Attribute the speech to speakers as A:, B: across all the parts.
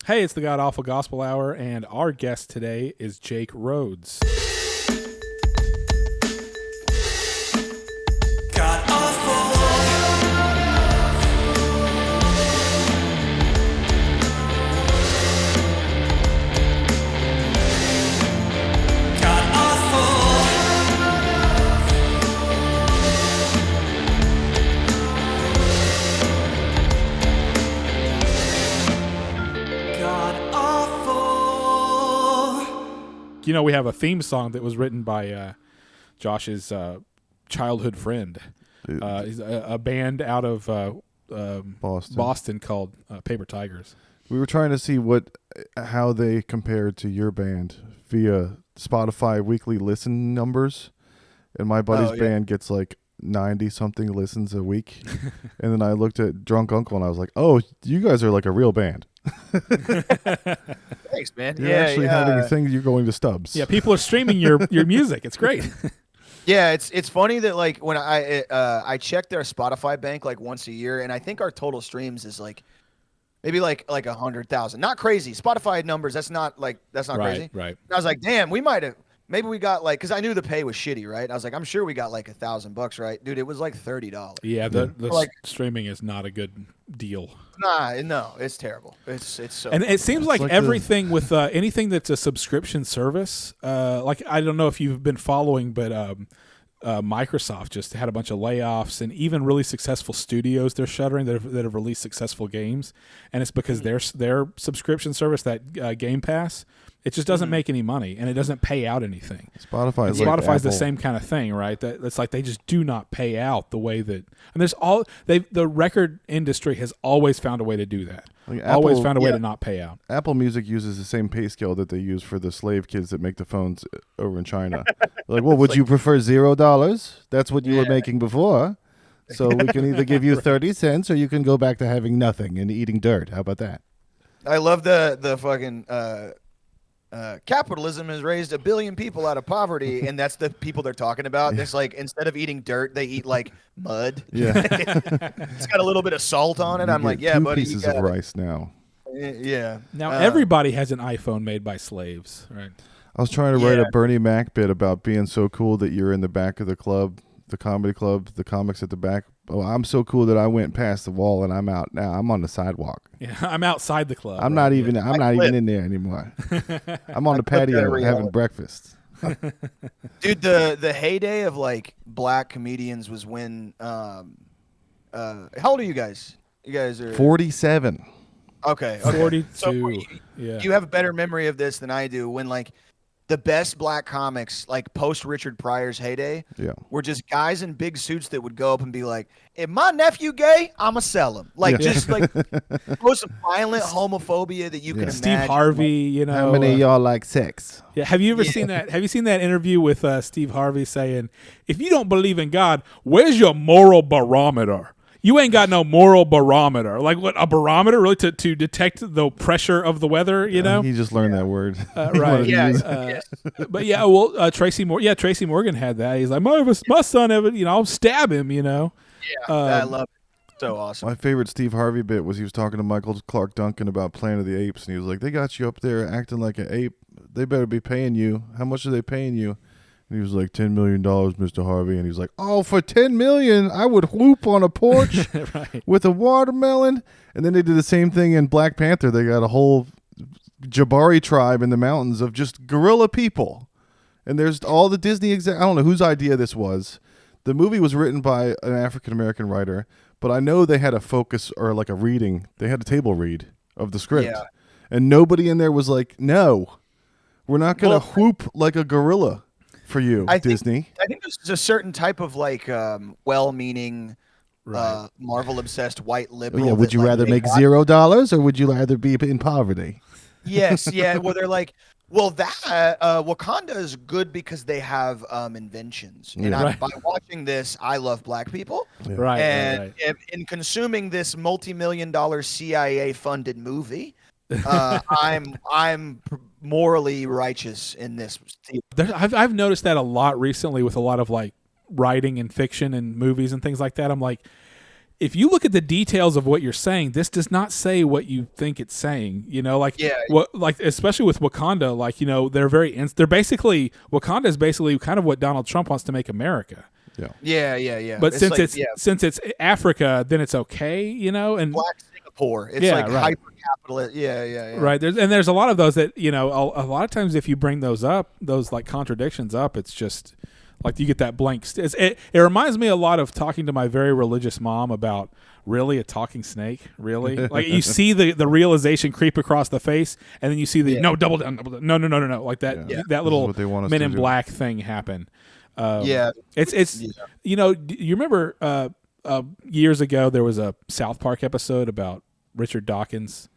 A: Hey, it's the God Awful Gospel Hour, and our guest today is Jake Rhodes.
B: God awful. God awful. God awful.
A: You know, we have a theme song that was written by Josh's childhood friend. He's a band out of Boston called Paper Tigers.
C: We were trying to see how they compared to your band via Spotify weekly listen numbers, and my buddy's band gets like 90-something listens a week. And then I looked at Drunk Uncle and I was like, "Oh, you guys are like a real band."
D: Thanks, man.
C: You're actually having things. You're going to Stubbs.
A: Yeah, people are streaming your music. It's great.
D: Yeah, it's funny that like when I check their Spotify bank like once a year, and I think our total streams is like maybe like 100,000. Not crazy. Spotify numbers. That's not crazy.
A: Right.
D: And I was like, damn, maybe we got like, because I knew the pay was shitty, right? I was like, I'm sure we got like $1,000, right, dude? It was like $30.
A: Yeah, the streaming is not a good deal.
D: Nah, no, it's terrible. It's so.
A: And it seems like
C: like
A: everything with anything that's a subscription service, like I don't know if you've been following, but Microsoft just had a bunch of layoffs, and even really successful studios they're shuttering that have released successful games, and it's because their subscription service, that Game Pass, it just doesn't make any money, and it doesn't pay out anything.
C: Spotify's
A: the same kind of thing, right? That's like they just do not pay out the way that, and the record industry has always found a way to do that.
C: Like
A: Always
C: Apple-
A: found a way to not pay out.
C: Apple Music uses the same pay scale that they use for the slave kids that make the phones over in China. Like, well, would you prefer $0? That's what you were making before. So we can either give you 30 cents or you can go back to having nothing and eating dirt. How about that?
D: I love the fucking capitalism has raised 1 billion people out of poverty, and that's the people they're talking about. It's like instead of eating dirt, they eat like mud.
C: Yeah.
D: It's got a little bit of salt on it.
C: You
D: I'm like,
C: get
D: yeah,
C: two
D: buddy. you
C: pieces of
D: got it.
C: rice now.
D: Yeah.
A: Now everybody has an iPhone made by slaves, right?
C: I was trying to write
D: Yeah.
C: a Bernie Mac bit about being so cool that you're in the back of the club, the comedy club, the comics at the back. Oh, I'm so cool that I went past the wall and I'm out now. I'm on the sidewalk.
A: Yeah, I'm outside the club.
C: I'm
A: right?
C: not even in there anymore. I'm on the patio having breakfast.
D: Dude, the heyday of like black comedians was when how old are you guys? You guys are
C: 47.
D: okay.
A: 42.
D: So
A: yeah.
D: you have a better memory of this than I do. When like the best black comics, like post Richard Pryor's heyday,
C: Yeah.
D: were just guys in big suits that would go up and be like, "If my nephew gay, I'ma sell him." Like just like most violent homophobia that you can imagine.
A: Steve Harvey, you know.
C: How many of y'all like sex?
A: Yeah, have you ever seen that? Have you seen that interview with Steve Harvey saying, "If you don't believe in God, where's your moral barometer? You ain't got no moral barometer." Like what, a barometer really to detect the pressure of the weather, you know?
C: He just learned that word.
A: Right.
D: Yeah.
A: But yeah, well, Tracy Morgan had that. He's like, my son ever, I'll stab him,
D: Yeah, I love it. So awesome.
C: My favorite Steve Harvey bit was he was talking to Michael Clark Duncan about Planet of the Apes, and he was like, "They got you up there acting like an ape. They better be paying you. How much are they paying you?" And he was like, $10 million, Mr. Harvey. And he was like, "Oh, for $10 million, I would whoop on a porch
A: Right.
C: with a watermelon." And then they did the same thing in Black Panther. They got a whole Jabari tribe in the mountains of just gorilla people. And there's all the Disney I don't know whose idea this was. The movie was written by an African-American writer, but I know they had a focus or like a reading. They had a table read of the script.
D: Yeah.
C: And nobody in there was like, "No, we're not going to whoop like a gorilla for you, Disney."
D: I think there's a certain type of like well-meaning,
A: Right.
D: Marvel-obsessed white
C: Oh,
D: liberal.
C: yeah, would
D: that,
C: you
D: like,
C: rather
D: they
C: make
D: want-
C: $0 or would you rather be in poverty?
D: Yes, yeah. Well, they're like, well, that Wakanda is good because they have inventions. And
C: Yeah.
D: by watching this, I love black people.
A: Right.
D: And
A: right.
D: in consuming this multi-million-dollar CIA-funded movie, I'm morally righteous in this.
A: I've noticed that a lot recently with a lot of like writing and fiction and movies and things like that. I'm like, if you look at the details of what you're saying, this does not say what you think it's saying. You know, like
D: Yeah.
A: what, like especially with Wakanda, like they're they're basically Wakanda is basically kind of what Donald Trump wants to make America.
D: Yeah.
A: But since
D: like,
A: since it's Africa, then it's okay. And
D: Black Singapore, it's
A: Yeah,
D: like
A: right.
D: hyper capitalist. Yeah.
A: right there's a lot of those that a lot of times if you bring those up, those like contradictions up, it's just like you get that blank. It reminds me a lot of talking to my very religious mom about really a talking snake. Really, like you see the realization creep across the face, and then you see the no double down, no, like that
C: Yeah.
A: that
C: This is
A: little
C: what they want us
A: Men
C: to
A: in
C: do.
A: Black thing happen.
D: Yeah.
A: It's you remember years ago there was a South Park episode about Richard Dawkins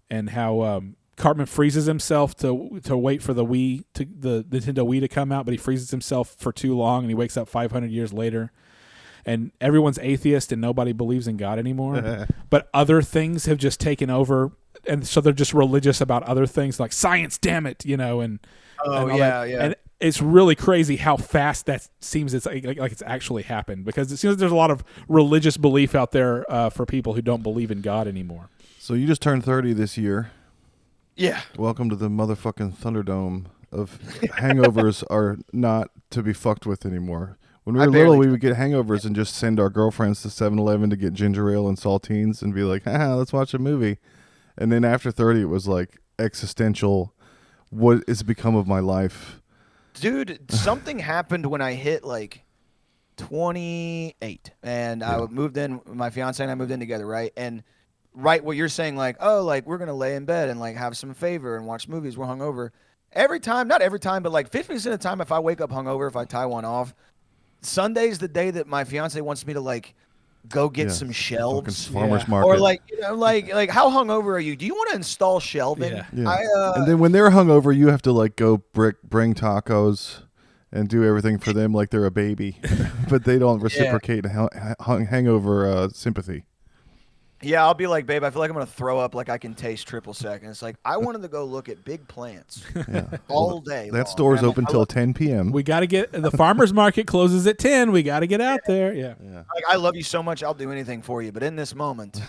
A: and how Cartman freezes himself to wait for the Nintendo Wii to come out, but he freezes himself for too long and he wakes up 500 years later. And everyone's atheist and nobody believes in God anymore. But other things have just taken over, and so they're just religious about other things like science, damn it, and and all that. And it's really crazy how fast that seems it's like it's actually happened, because it seems like there's a lot of religious belief out there for people who don't believe in God anymore.
C: So you just turned 30 this year.
D: Yeah.
C: Welcome to the motherfucking Thunderdome of hangovers are not to be fucked with anymore. When we were little, we would get hangovers and just send our girlfriends to 7-Eleven to get ginger ale and saltines and be like, let's watch a movie. And then after 30, it was like existential. What has become of my life?
D: Dude, something happened when I hit like 28, and I moved in. My fiance and I moved in together, right? And right, what you're saying, like, oh, like we're gonna lay in bed and like have some favor and watch movies. We're hungover. Every time, not every time, but like 50% of the time, if I wake up hungover, if I tie one off, Sunday's the day that my fiance wants me to like go get some shelves,
C: farmers market,
D: or like like how hungover are you? Do you want to install shelving?
C: Yeah. And then when they're hungover, you have to like go bring tacos and do everything for them like they're a baby, but they don't reciprocate hangover sympathy.
D: Yeah, I'll be like, babe, I feel like I'm going to throw up, like I can taste triple sec. And it's like, I wanted to go look at big plants all day.
C: That store's open till 10 p.m.
A: We got to get, the farmer's market closes at 10. We got to get out there. Yeah.
D: Like, I love you so much. I'll do anything for you. But in this moment,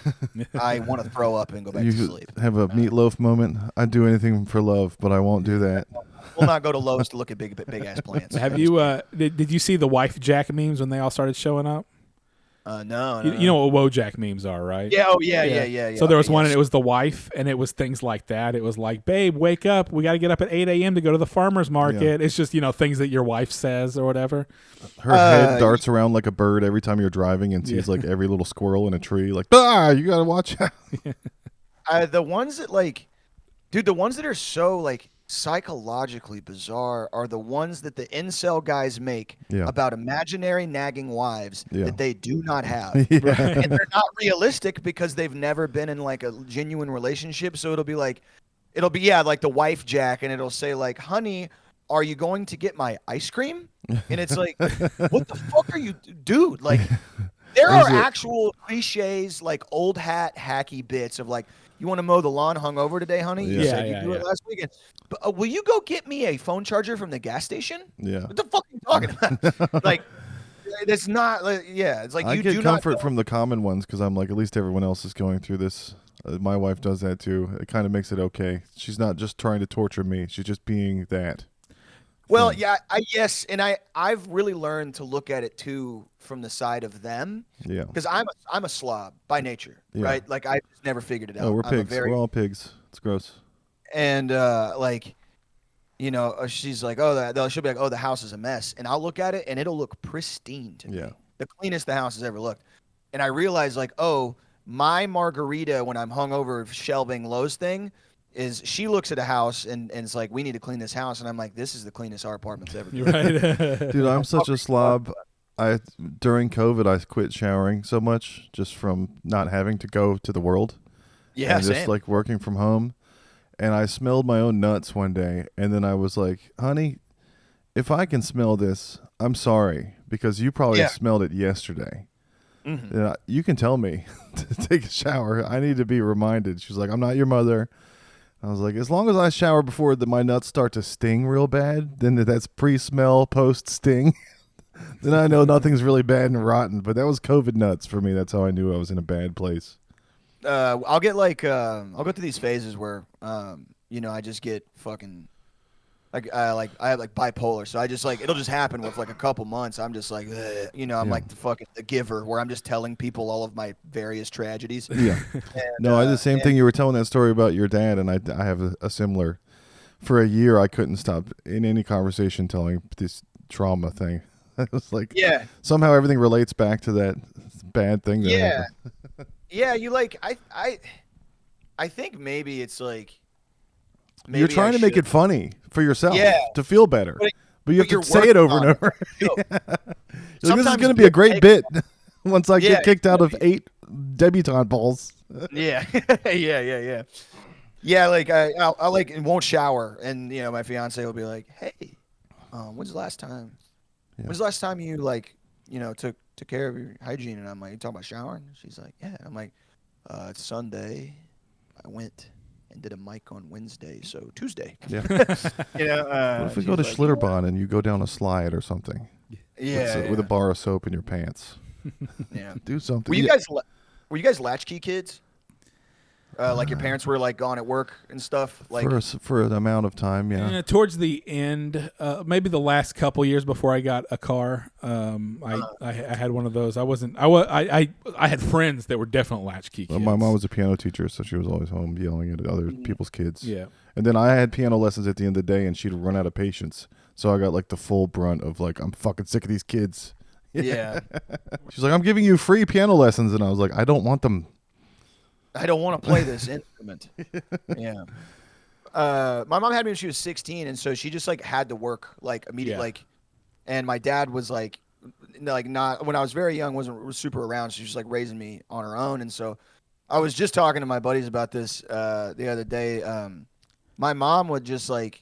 D: I want to throw up and go back to sleep.
C: Have a meatloaf moment. I'd do anything for love, but I won't do that.
D: We'll not go to Lowe's to look at big ass plants.
A: Have you, did you see the wife Jack memes when they all started showing up?
D: No.
A: You know what Wojak memes are, right?
D: Yeah. Oh, yeah.
A: So there was one, and it was the wife, and it was things like that. It was like, babe, wake up. We got to get up at 8 a.m. to go to the farmer's market. It's just, things that your wife says or whatever.
C: Her head darts around like a bird every time you're driving and sees like every little squirrel in a tree. Like, you got to watch out.
D: The ones that like, dude, the ones that are so like psychologically bizarre are the ones that the incel guys make about imaginary nagging wives that they do not have. And they're not realistic because they've never been in like a genuine relationship. So it'll be like the wife Jack, and it'll say like, honey, are you going to get my ice cream? And it's like, what the fuck are you, dude? Like, there are actual cliches, like old hat hacky bits of like, you want to mow the lawn hungover today, honey? You said you do it last weekend. But, will you go get me a phone charger from the gas station?
C: Yeah.
D: What the fuck are you talking about? Like, it's not. It's like
C: I
D: you
C: get
D: do
C: comfort
D: not
C: from the common ones because I'm like, at least everyone else is going through this. My wife does that too. It kind of makes it okay. She's not just trying to torture me. She's just being that.
D: Well, yes, and I've really learned to look at it too from the side of them. Yeah. Because I'm a slob by nature, right? Like I just never figured it out.
C: Oh, we're pigs. We're all pigs. It's gross.
D: And she's like, she'll be like, oh, the house is a mess, and I'll look at it and it'll look pristine to me, the cleanest the house has ever looked. And I realize like, oh, my margarita when I'm hungover shelving Lowe's thing is she looks at a house and it's like, we need to clean this house, and I'm like, this is the cleanest our apartment's ever been.
A: Right.
C: Dude, I'm such a slob. During COVID I quit showering so much just from not having to go to the world.
D: Yeah,
C: and just like working from home. And I smelled my own nuts one day, and then I was like, honey, if I can smell this, I'm sorry, because you probably smelled it yesterday. Mm-hmm. You can tell me to take a shower. I need to be reminded. She's like, I'm not your mother. I was like, as long as I shower before my nuts start to sting real bad, then that's pre-smell, post-sting. Then I know nothing's really bad and rotten, but that was COVID nuts for me. That's how I knew I was in a bad place.
D: I'll get like I'll go through these phases where I just get fucking I have like bipolar, so I just like it'll just happen with like a couple months. I'm just like I'm like the giver where I'm just telling people all of my various tragedies.
C: Yeah. No, I did the same thing. You were telling that story about your dad, and I have a similar. For a year, I couldn't stop in any conversation telling this trauma thing. I was like, somehow everything relates back to that bad thing that happened.
D: Yeah, you like I think maybe it's like
C: you're trying to make it funny for yourself to feel better. But you have to say it over and over. This is going to be a great bit once I get kicked out of 8 debutante balls.
D: Yeah. Yeah, like I like won't shower, and my fiance will be like, "Hey, when's the last time? When's the last time you like, took care of your hygiene?" And I'm like, "You talking about showering?" She's like, "Yeah." I'm like, "It's Sunday. I went and did a mic on Wednesday, so Tuesday."
C: Yeah. What if we go to Schlitterbahn and you go down a slide or something?
D: Yeah.
C: With a bar of soap in your pants.
D: Yeah.
C: Do something.
D: Were you guys latchkey kids? Like your parents were like gone at work and stuff. Like
C: for an amount of time, yeah.
A: Towards the end, maybe the last couple years before I got a car, I had one of those. I had friends that were definite latchkey kids.
C: My mom was a piano teacher, so she was always home yelling at other people's kids.
A: Yeah. And
C: then I had piano lessons at the end of the day, and she'd run out of patience. So I got like the full brunt of like, I'm fucking sick of these kids.
D: Yeah.
C: She's like, I'm giving you free piano lessons, and I was like, I don't want them.
D: I don't want to play this instrument. Yeah. My mom had me when she was 16, and so she just like had to work like immediately. Like, and my dad was like not when I was very young was super around. So she was like raising me on her own, and so I was just talking to my buddies about this the other day. My mom would just like,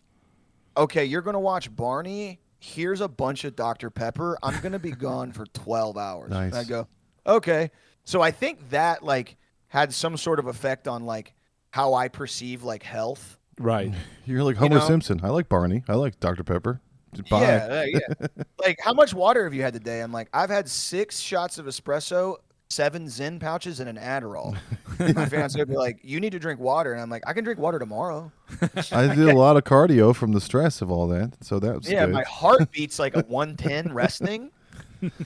D: okay, you're gonna watch Barney. Here's a bunch of Dr. Pepper. I'm gonna be gone for 12 hours.
C: Nice.
D: And I go, okay. So I think that like had some sort of effect on like how I perceive like health.
A: Right.
C: You're like Homer Simpson. I like Barney. I like Dr. Pepper. Bye.
D: Yeah. Like, how much water have you had today? I'm like, I've had 6 shots of espresso, 7 Zen pouches, and an Adderall. My fiance would be like, you need to drink water. And I'm like, I can drink water tomorrow.
C: I did a lot of cardio from the stress of all that. So that was good.
D: My heart beats like a 110 resting.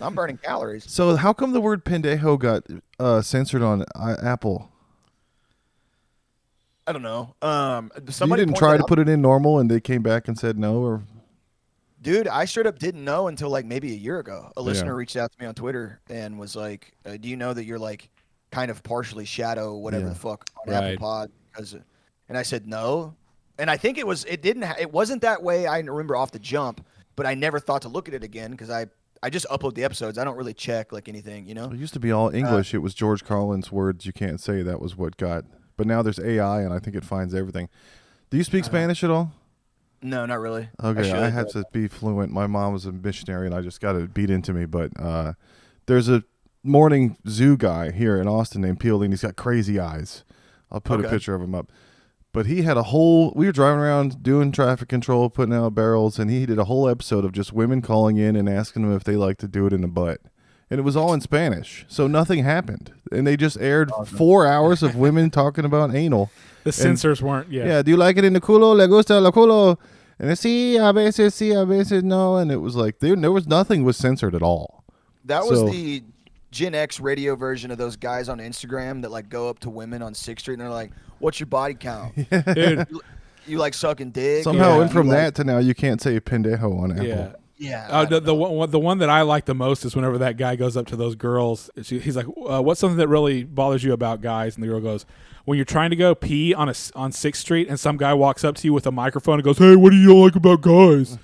D: I'm burning calories.
C: So how come the word pendejo got censored on Apple?
D: I don't know.
C: You didn't try to put it in normal, and they came back and said no, or
D: dude, I straight up didn't know until like maybe a year ago. A listener reached out to me on Twitter and was like, "Do you know that you're like kind of partially shadow whatever the fuck on Apple Pod?" And I said no, and I think it wasn't that way. I remember off the jump, but I never thought to look at it again because I just upload the episodes. I don't really check like anything, you know.
C: It used to be all English. It was George Carlin's words you can't say. That was what got. But now there's AI, and I think it finds everything. Do you speak Spanish at all?
D: No, not really.
C: Okay, I had to be fluent. My mom was a missionary, and I just got it beat into me. But there's a morning zoo guy here in Austin named Peely, and he's got crazy eyes. I'll put a picture of him up. But he had we were driving around doing traffic control, putting out barrels, and he did a whole episode of just women calling in and asking them if they like to do it in the butt. And it was all in Spanish, so nothing happened. And they just aired 4 hours of women talking about anal.
A: The censors weren't,
C: Yeah, do you like it in the culo? Le gusta la culo? And it's sí, a veces no. And it was like, there was nothing was censored at all.
D: That was the Gen X radio version of those guys on Instagram that like go up to women on 6th Street and they're like, what's your body count?
A: Dude.
D: You like sucking dick?
C: Somehow went from that to now you can't say pendejo on Apple.
A: Yeah.
D: Yeah.
A: The one that I like the most is whenever that guy goes up to those girls. He's like, "What's something that really bothers you about guys?" And the girl goes, "When you're trying to go pee on 6th Street, and some guy walks up to you with a microphone and goes, 'Hey, what do you like about guys?'"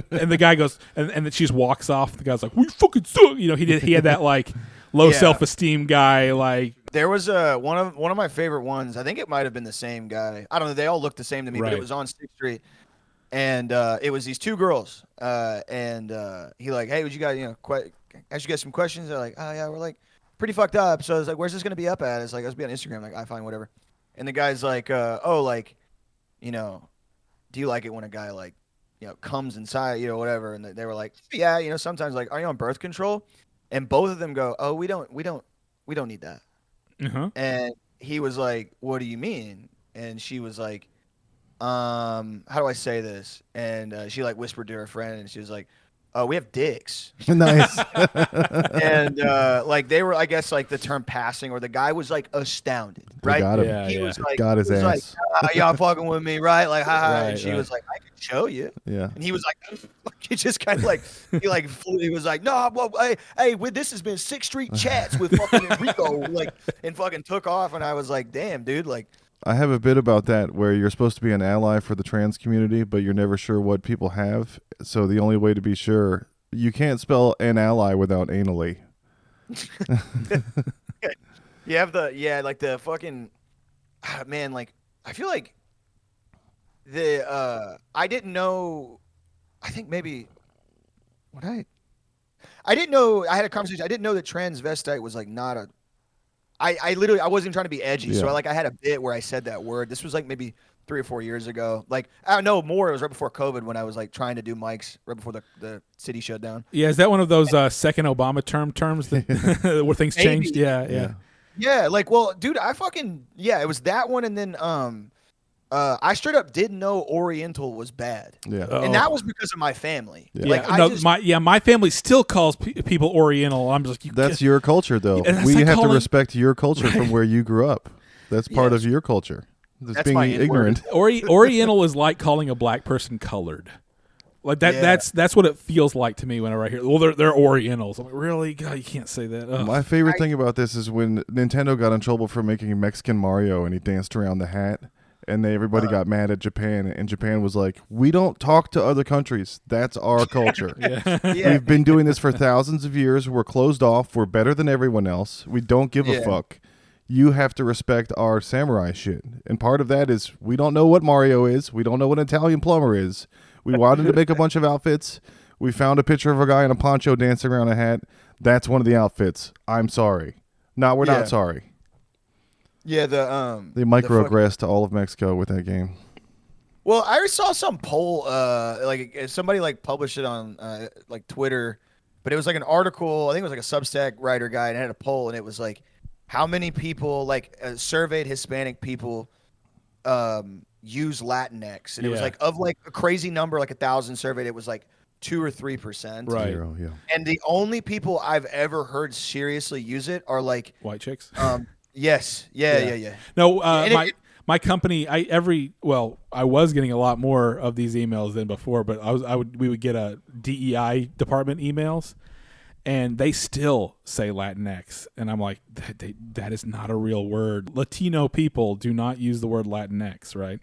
A: And the guy goes, and then she just walks off. The guy's like, "We fucking suck." You know, he had that like low self-esteem guy. Like
D: there was one of my favorite ones. I think it might have been the same guy. I don't know. They all looked the same to me, but it was on 6th Street. And it was these 2 girls, and he like, "Hey, would you guys, ask you guys some questions?" They're like, "Oh yeah, we're like pretty fucked up." So I was like, "Where's this gonna be up at?" It's like, "Let's be on Instagram." Like, I find whatever. And the guy's like, "Oh, like, do you like it when a guy like comes inside, whatever. And they were like, yeah, sometimes like, are you on birth control? And both of them go, oh, we don't need that.
A: Uh-huh.
D: And he was like, what do you mean? And she was like, how do I say this? And she like whispered to her friend, and she was like, oh, we have dicks.
C: Nice.
D: And like they were, I guess, like the term passing, or the guy was like astounded,
C: They
D: right?
C: got him.
A: Yeah,
D: He
A: yeah.
D: was like,
C: Got his
D: he was like,
C: ass.
D: y'all fucking with me, right? Like, haha.
A: Right,
D: And she
A: right.
D: was like, I can show you.
C: Yeah.
D: And he was like, he just kind of like, he was like, no, well, hey, this has been 6th Street chats with fucking Enrico, like, and fucking took off. And I was like, damn, dude, like,
C: I have a bit about that where you're supposed to be an ally for the trans community, but you're never sure what people have. So the only way to be sure, you can't spell an ally without anally.
D: you have like the fucking, man, like, I feel like I didn't know, I think maybe, I didn't know, I had a conversation, I didn't know that transvestite was like not a, I literally, I wasn't even trying to be edgy. So
C: Yeah.
D: I had a bit where I said that word. This was like maybe 3 or 4 years ago. Like, I don't know more. It was right before COVID when I was like trying to do mics right before the city shut down.
A: Yeah, is that one of those second Obama terms that, where things
D: Maybe.
A: changed? Yeah.
D: Yeah. Like, well, dude, it was that one. And then, I straight up didn't know Oriental was bad.
C: Yeah.
A: Oh.
D: And that was because of my family.
C: Yeah.
D: Like,
A: My family still calls people Oriental. I'm just like,
C: That's your culture, though.
A: And that's
C: We
A: like
C: have to
A: calling-
C: respect your culture from where you grew up. That's part
D: Yes.
C: of your culture. That's
D: my
C: being
D: N-word.
C: ignorant.
A: Oriental is like calling a black person colored. Like that.
D: Yeah.
A: That's what it feels like to me whenever I hear. Well, they're Orientals. I'm like, really? God, you can't say that. Ugh.
C: My favorite thing about this is when Nintendo got in trouble for making a Mexican Mario and he danced around the hat, and everybody got mad at Japan, and Japan was like, "We don't talk to other countries. That's our culture.
D: Yeah.
C: We've been doing this for thousands of years. We're closed off. We're better than everyone else. We don't give a
D: Yeah.
C: fuck. You have to respect our samurai shit." And part of that is we don't know what Mario is. We don't know what an Italian plumber is. We wanted to make a bunch of outfits. We found a picture of a guy in a poncho dancing around a hat. That's one of the outfits. I'm sorry. No, we're
D: Yeah.
C: not sorry.
D: Yeah.
C: They
D: fucking-
C: microaggressed to all of Mexico with that game.
D: Well, I saw some poll, like somebody like published it on like Twitter, but it was like an article. I think it was like a Substack writer guy, and it had a poll, and it was like, how many people like surveyed Hispanic people use Latinx, and it was
A: Yeah.
D: like of like a crazy number, like 1,000 surveyed, it was like 2 or 3%.
A: Right.
C: 0, yeah.
D: And the only people I've ever heard seriously use it are like,
A: White chicks.
D: yes, yeah.
A: No,
D: And
A: my company. I was getting a lot more of these emails than before, but we would get a DEI department emails, and they still say Latinx, and I'm like, that is not a real word. Latino people do not use the word Latinx, right?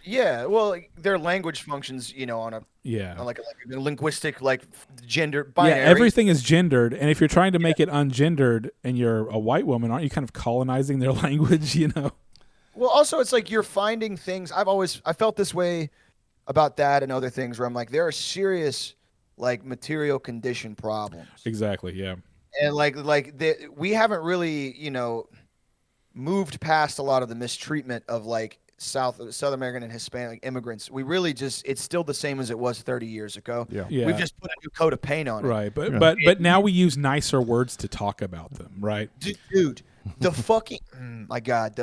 D: Yeah, well, like, their language functions, on a
A: Yeah.
D: like a linguistic like gender binary.
A: Yeah, everything is gendered, and if you're trying to make it ungendered and you're a white woman, aren't you kind of colonizing their language,
D: Well, also it's like you're finding things. I felt this way about that and other things where I'm like, there are serious like material condition problems,
A: Exactly, yeah.
D: and we haven't really moved past a lot of the mistreatment of like South American and Hispanic immigrants. We really it's still the same as it was 30 years ago.
C: Yeah.
A: Yeah.
D: We've just put a new coat of paint on it.
A: Right, but
C: Yeah.
A: but now we use nicer words to talk about them, right?
D: Dude, the fucking my God,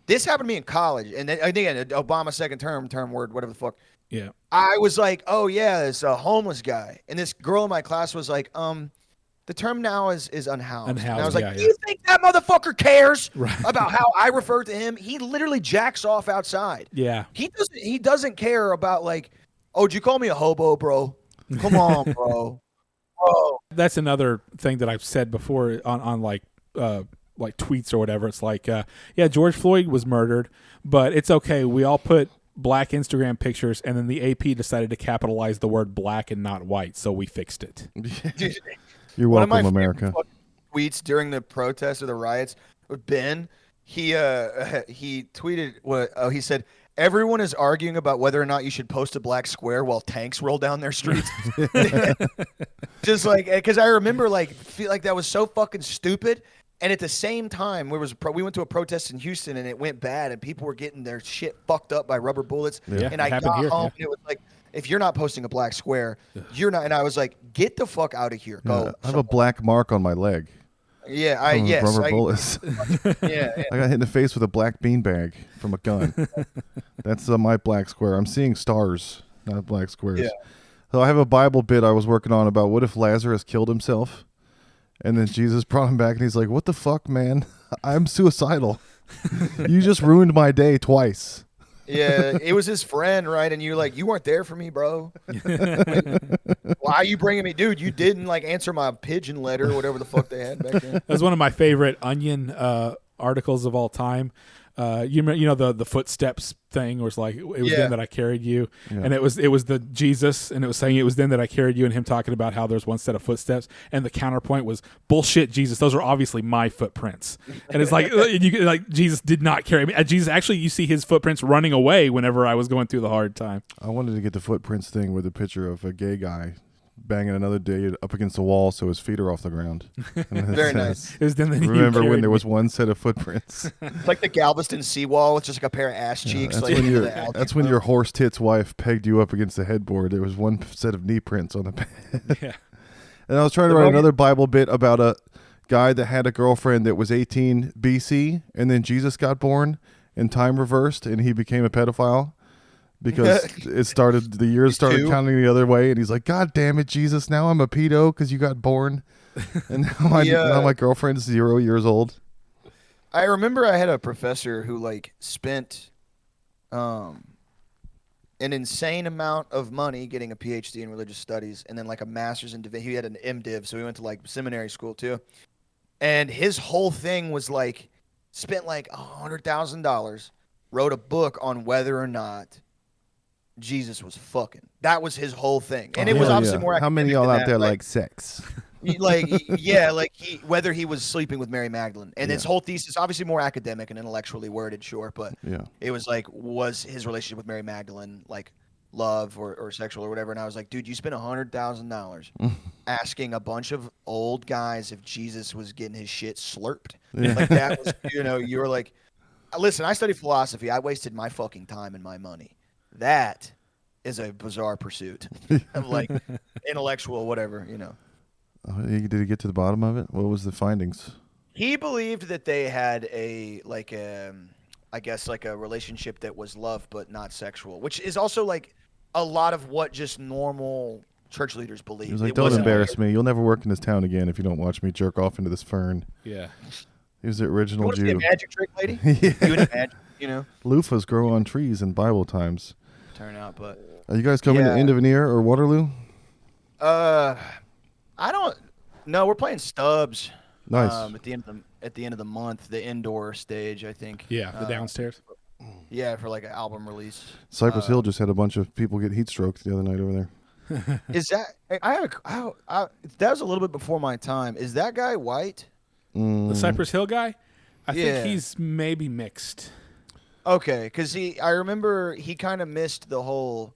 D: this happened to me in college, and then again, Obama second term word, whatever the fuck.
A: Yeah.
D: I was like, oh yeah, it's a homeless guy, and this girl in my class was like, the term now is unhoused. And I was like,
A: Unhoused,
D: do
A: yeah.
D: you think that motherfucker cares
A: Right.
D: about how I refer to him? He literally jacks off outside.
A: Yeah.
D: He doesn't care about like, oh, did you call me a hobo, bro? Come on, bro.
A: That's another thing that I've said before on like tweets or whatever. It's like, yeah, George Floyd was murdered, but it's okay. We all put black Instagram pictures, and then the AP decided to capitalize the word black and not white, so we fixed it.
C: You're
D: One of
C: welcome,
D: my
C: America.
D: favorite fucking tweets during the protests or the riots with Ben, he tweeted he said, everyone is arguing about whether or not you should post a black square while tanks roll down their streets. Just like, because I remember feel like that was so fucking stupid. And at the same time, we went to a protest in Houston, and it went bad, and people were getting their shit fucked up by rubber bullets.
A: Yeah,
D: And
A: it
D: I
A: happened
D: got
A: here,
D: home,
A: yeah.
D: and it was like if you're not posting a black square, you're not. And I was like, get the fuck out of here. Go.
C: I have a black mark on my leg.
D: Yeah,
C: From rubber bullets.
D: yeah.
C: I got hit in the face with a black beanbag from a gun. That's my black square. I'm seeing stars, not black squares.
D: Yeah.
C: So I have a Bible bit I was working on about what if Lazarus killed himself, and then Jesus brought him back, and he's like, "What the fuck, man? I'm suicidal. You just ruined my day twice."
D: Yeah, it was his friend, right? And you're like, you weren't there for me, bro. Why are you bringing me, dude? You didn't like answer my pigeon letter or whatever the fuck they had back then.
A: That was one of my favorite Onion articles of all time. You know the footsteps thing, where it's like it was then that I carried you, and it was the Jesus, and it was saying it was then that I carried you, and him talking about how there's one set of footsteps, and the counterpoint was bullshit, Jesus. Those are obviously my footprints, and it's like Jesus did not carry me. Jesus actually, you see his footprints running away whenever I was going through the hard time.
C: I wanted to get the footprints thing with a picture of a gay guy banging another dude up against the wall so his feet are off the ground.
D: Very nice.
A: It was then that you
C: Remember when
A: carried
C: there
A: me.
C: was one set of footprints?
D: It's like the Galveston seawall with just like a pair of ass cheeks.
C: That's
D: like
C: when,
D: into the algae
C: that's when
D: bloom.
C: your horse tits wife pegged you up against the headboard. There was one set of knee prints on the bed.
A: Yeah.
C: And I was trying to write another Bible bit about a guy that had a girlfriend that was 18 BC, and then Jesus got born, and time reversed, and he became a pedophile because the years started
D: too?
C: counting the other way, and he's like, "God damn it, Jesus! Now I'm a pedo because you got born, and now my girlfriend's 0 years old."
D: I remember I had a professor who like spent an insane amount of money getting a PhD in religious studies and then like a master's in divinity. He had an MDiv, so he went to like seminary school too. And his whole thing was like spent like $100,000, wrote a book on whether or not Jesus was fucking. That was his whole thing. And it was obviously more
C: How many
D: academic
C: y'all
D: than
C: out
D: that,
C: there
D: like
C: like sex?
D: whether he was sleeping with Mary Magdalene. And his whole thesis, obviously more academic and intellectually worded, sure, but it was like, was his relationship with Mary Magdalene like love or sexual or whatever? And I was like, dude, you spent $100,000 asking a bunch of old guys if Jesus was getting his shit slurped. Like that was, you were like, listen, I studied philosophy. I wasted my fucking time and my money. That is a bizarre pursuit of like intellectual whatever,
C: Did he get to the bottom of it? What was the findings?
D: He believed that they had I guess like a relationship that was love but not sexual, which is also like a lot of what just normal church leaders believe.
C: He was like, "Don't embarrass me. You'll never work in this town again if you don't watch me jerk off into this fern."
A: Yeah.
C: He was the original
D: You want to
C: Jew.
D: see a magic trick, lady?
C: Yeah.
D: You would imagine,
C: Loofahs grow on trees in Bible times.
D: turn out, but
C: Are you guys coming to Indoneer or Waterloo?
D: I don't. No, we're playing Stubbs.
C: Nice.
D: At the end of the month, the indoor stage, I think.
A: Yeah, the downstairs.
D: Yeah, for like an album release.
C: Cypress Hill just had a bunch of people get heat stroked the other night over there.
D: Is that that was a little bit before my time. Is that guy white?
A: The Cypress Hill guy? I
D: Yeah.
A: think he's maybe mixed.
D: Okay, because I remember he kind of missed the whole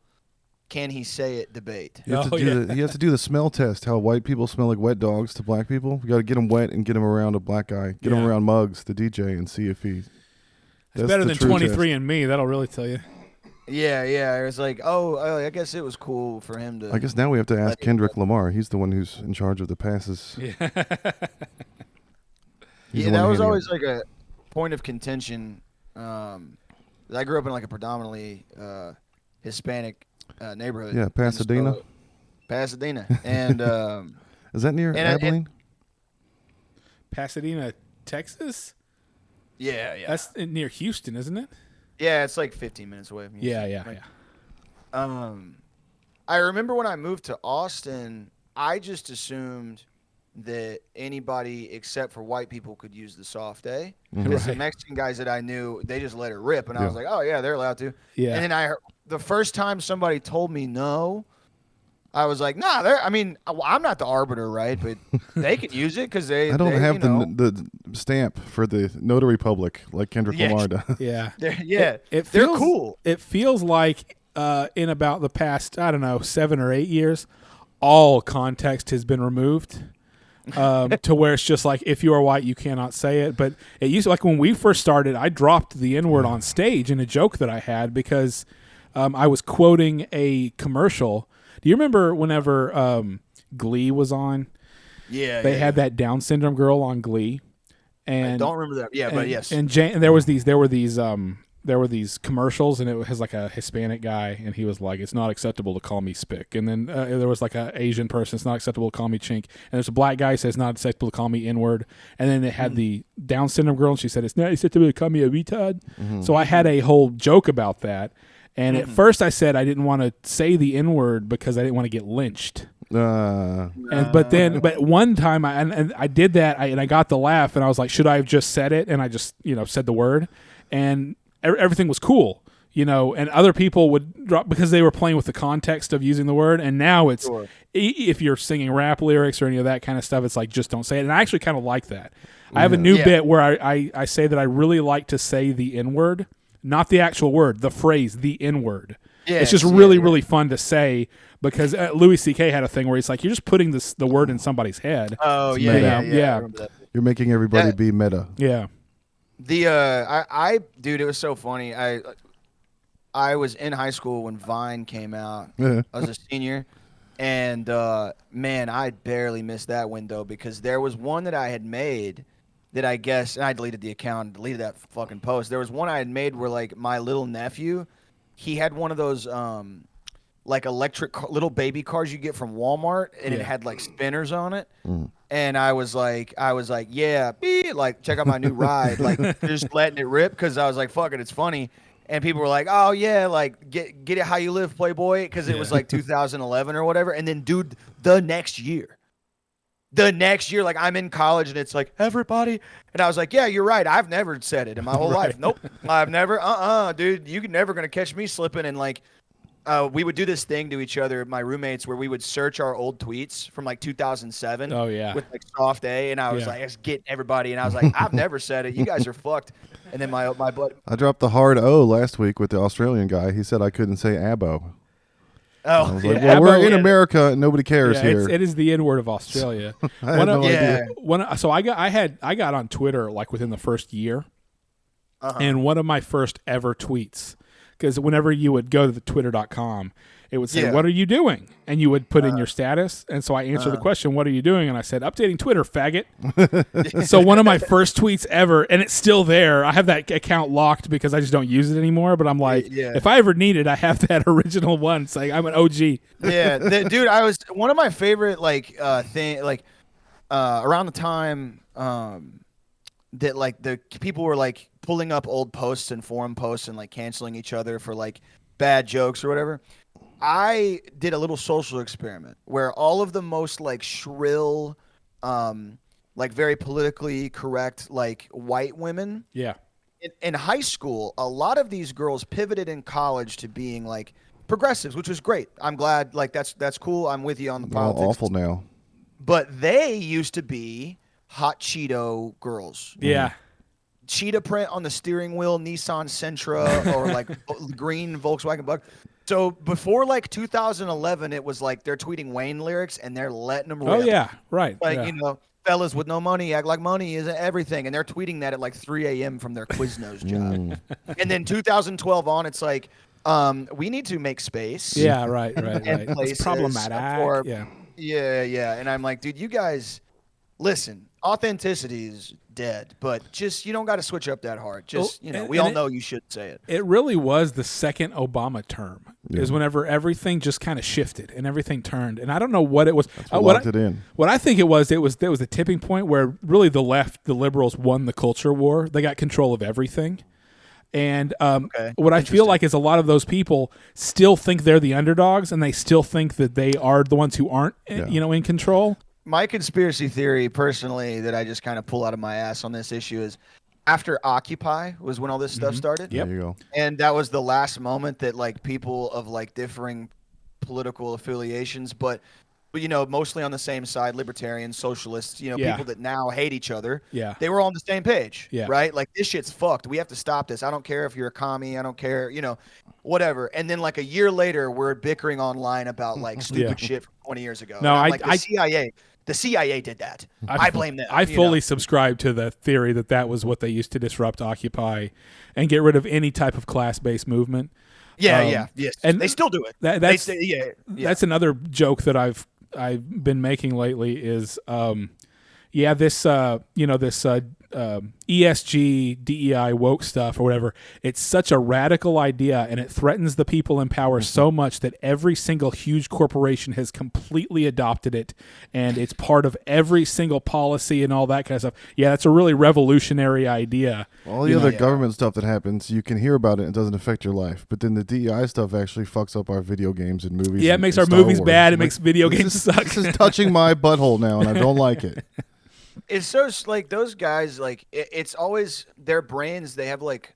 D: "can he say it" debate.
C: You have,
A: Oh,
C: to do you have to do the smell test, how white people smell like wet dogs to black people. You got to get them wet and get them around a black guy. Get him around Muggs, the DJ, and see if he...
A: It's better than 23andMe. That'll really tell you.
D: Yeah. It was like, I guess it was cool for him to.
C: I guess now we have to ask Kendrick Lamar. He's the one who's in charge of the passes.
A: Yeah.
C: He's the
D: that
C: one
D: was
C: handing
D: always
C: it.
D: like a point of contention. I grew up in like a predominantly Hispanic neighborhood.
C: Yeah, Pasadena.
D: Pasadena, and
C: Is that near Abilene?
A: Pasadena, Texas?
D: yeah.
A: That's near Houston, isn't it?
D: Yeah, it's like 15 minutes away from Houston.
A: Yeah.
D: I remember when I moved to Austin, I just assumed that anybody except for white people could use the soft A. Because the Mexican guys that I knew, they just let it rip, and I was like, oh yeah, they're allowed to.
A: Yeah.
D: And then the first time somebody told me no, I was like, nah, I'm not the arbiter, right? But they can use it because they.
C: I don't
D: they,
C: have
D: you know,
C: the stamp for the notary public like Kendrick Lamar does.
A: Yeah.
D: they're
A: They're
D: cool.
A: It feels like in about the past, 7 or 8 years, all context has been removed. To where it's just like, if you are white, you cannot say it. But it used to, like when we first started, I dropped the N-word on stage in a joke that I had because I was quoting a commercial. Do you remember whenever Glee was on?
D: Yeah,
A: They had that Down syndrome girl on Glee, and
D: I don't remember that. Yeah, but yes.
A: And there were these commercials, and it was like a Hispanic guy, and he was like, "It's not acceptable to call me spick." And then there was like a Asian person, "It's not acceptable to call me chink." And there's a black guy who says, "It's not acceptable to call me N-word." And then it had the Down syndrome girl, and she said, "It's not acceptable to call me a retard." So I had a whole joke about that. And at first I said I didn't want to say the N-word because I didn't want to get lynched. But one time I did that, and I got the laugh, and I was like, should I have just said it? And I just said the word, and everything was cool, and other people would drop because they were playing with the context of using the word. And now it's if you're singing rap lyrics or any of that kind of stuff, it's like, just don't say it. And I actually kind of like that. I have a new bit where I say that I really like to say the N-word, not the actual word, the phrase, the N-word. Yeah, it's just really fun to say, because Louis C.K. had a thing where he's like, you're just putting the word in somebody's head.
D: Oh,
C: It's
D: yeah,
C: meta.
D: yeah.
A: Yeah.
D: I remember that.
C: You're making everybody be meta.
A: Yeah.
D: Dude, it was so funny. I was in high school when Vine came out.
C: Yeah.
D: I was a senior, and man, I barely missed that window, because there was one that I had made that I guess, and I deleted the account, deleted that fucking post. There was one I had made where, like, my little nephew, he had one of those like electric little baby cars you get from Walmart, and it had like spinners on it. And I was like, yeah, like, check out my new ride, like, just letting it rip, because I was like, fuck it, it's funny. And people were like, oh yeah, like, get it how you live, Playboy, because it was like 2011 or whatever. And then, dude, the next year, like, I'm in college, and it's like, everybody, and I was like, yeah, you're right, I've never said it in my whole life. Nope, I've never. Dude, you're never gonna catch me slipping. And like, we would do this thing to each other, my roommates, where we would search our old tweets from like 2007.
A: Oh yeah.
D: With like soft A, and I was like, just getting everybody, and I was like, I've never said it. You guys are fucked. And then my buddy.
C: I dropped the hard O last week with the Australian guy. He said I couldn't say abo. I
D: Oh,
C: was like,
A: Yeah,
C: well, we're
A: abo,
C: in
A: yeah.
C: America and nobody cares here.
A: It is the N-word of Australia.
C: I had no idea.
A: So I got on Twitter like within the first year, and one of my first ever tweets, because whenever you would go to the twitter.com, it would say, what are you doing? And you would put in your status. And so I answered the question, what are you doing? And I said, updating Twitter, faggot. So one of my first tweets ever, and it's still there. I have that account locked because I just don't use it anymore. But I'm like, if I ever need it, I have that original one saying I'm an OG.
D: Yeah, dude, I was one of my favorite around the time that like the people were like pulling up old posts and forum posts and like canceling each other for like bad jokes or whatever. I did a little social experiment where all of the most like shrill, like very politically correct, like white women.
A: Yeah.
D: In high school, a lot of these girls pivoted in college to being like progressives, which was great. I'm glad, like that's cool. I'm with you on the
C: They're all
D: politics.
C: awful now.
D: But they used to be hot Cheeto girls.
A: Yeah.
D: Cheetah print on the steering wheel, Nissan Sentra, or like green Volkswagen Bug. So before like 2011, it was like they're tweeting Wayne lyrics and they're letting them rip.
A: Oh yeah. Right.
D: Like,
A: yeah.
D: Fellas with no money act like money isn't everything. And they're tweeting that at like 3 a.m. from their Quiznos job. And then 2012 on, it's like, we need to make space.
A: Yeah. Right.
D: And places
A: It's problematic.
D: for-
A: Yeah.
D: Yeah. And I'm like, dude, you guys, listen, authenticity is dead, but just, you don't got to switch up that hard. Just, we all know you should say it.
A: It really was the second Obama term is whenever everything just kind of shifted and everything turned. And I don't know what it was.
C: What locked it in.
A: What I think there was the tipping point where really the liberals won the culture war. They got control of everything. And what I feel like is a lot of those people still think they're the underdogs, and they still think that they are the ones who aren't, in control.
D: My conspiracy theory, personally, that I just kind of pull out of my ass on this issue is after Occupy was when all this stuff started.
A: Yep.
C: There you go.
D: And that was the last moment that like people of like differing political affiliations, but mostly on the same side, libertarians, socialists, people that now hate each other.
A: Yeah.
D: They were all on the same page.
A: Yeah.
D: Right? Like, this shit's fucked. We have to stop this. I don't care if you're a commie. I don't care, whatever. And then like a year later, we're bickering online about like stupid shit from 20 years ago.
A: No,
D: and I'm the CIA did that. I blame them.
A: I fully subscribe to the theory that was what they used to disrupt Occupy and get rid of any type of class-based movement.
D: Yes.
A: and
D: They still do it.
A: That's
D: Yeah.
A: that's another joke that I've been making lately is this ESG DEI woke stuff or whatever. It's such a radical idea, and it threatens the people in power so much that every single huge corporation has completely adopted it, and it's part of every single policy and all that kind of stuff. Yeah, that's a really revolutionary idea.
C: All the other government stuff that happens, you can hear about it and it doesn't affect your life. But then the DEI stuff actually fucks up our video games and movies.
A: Yeah, it makes our movies bad. It makes video games suck.
C: This is touching my butthole now, and I don't like it.
D: It's so like those guys, like it's always their brains. They have like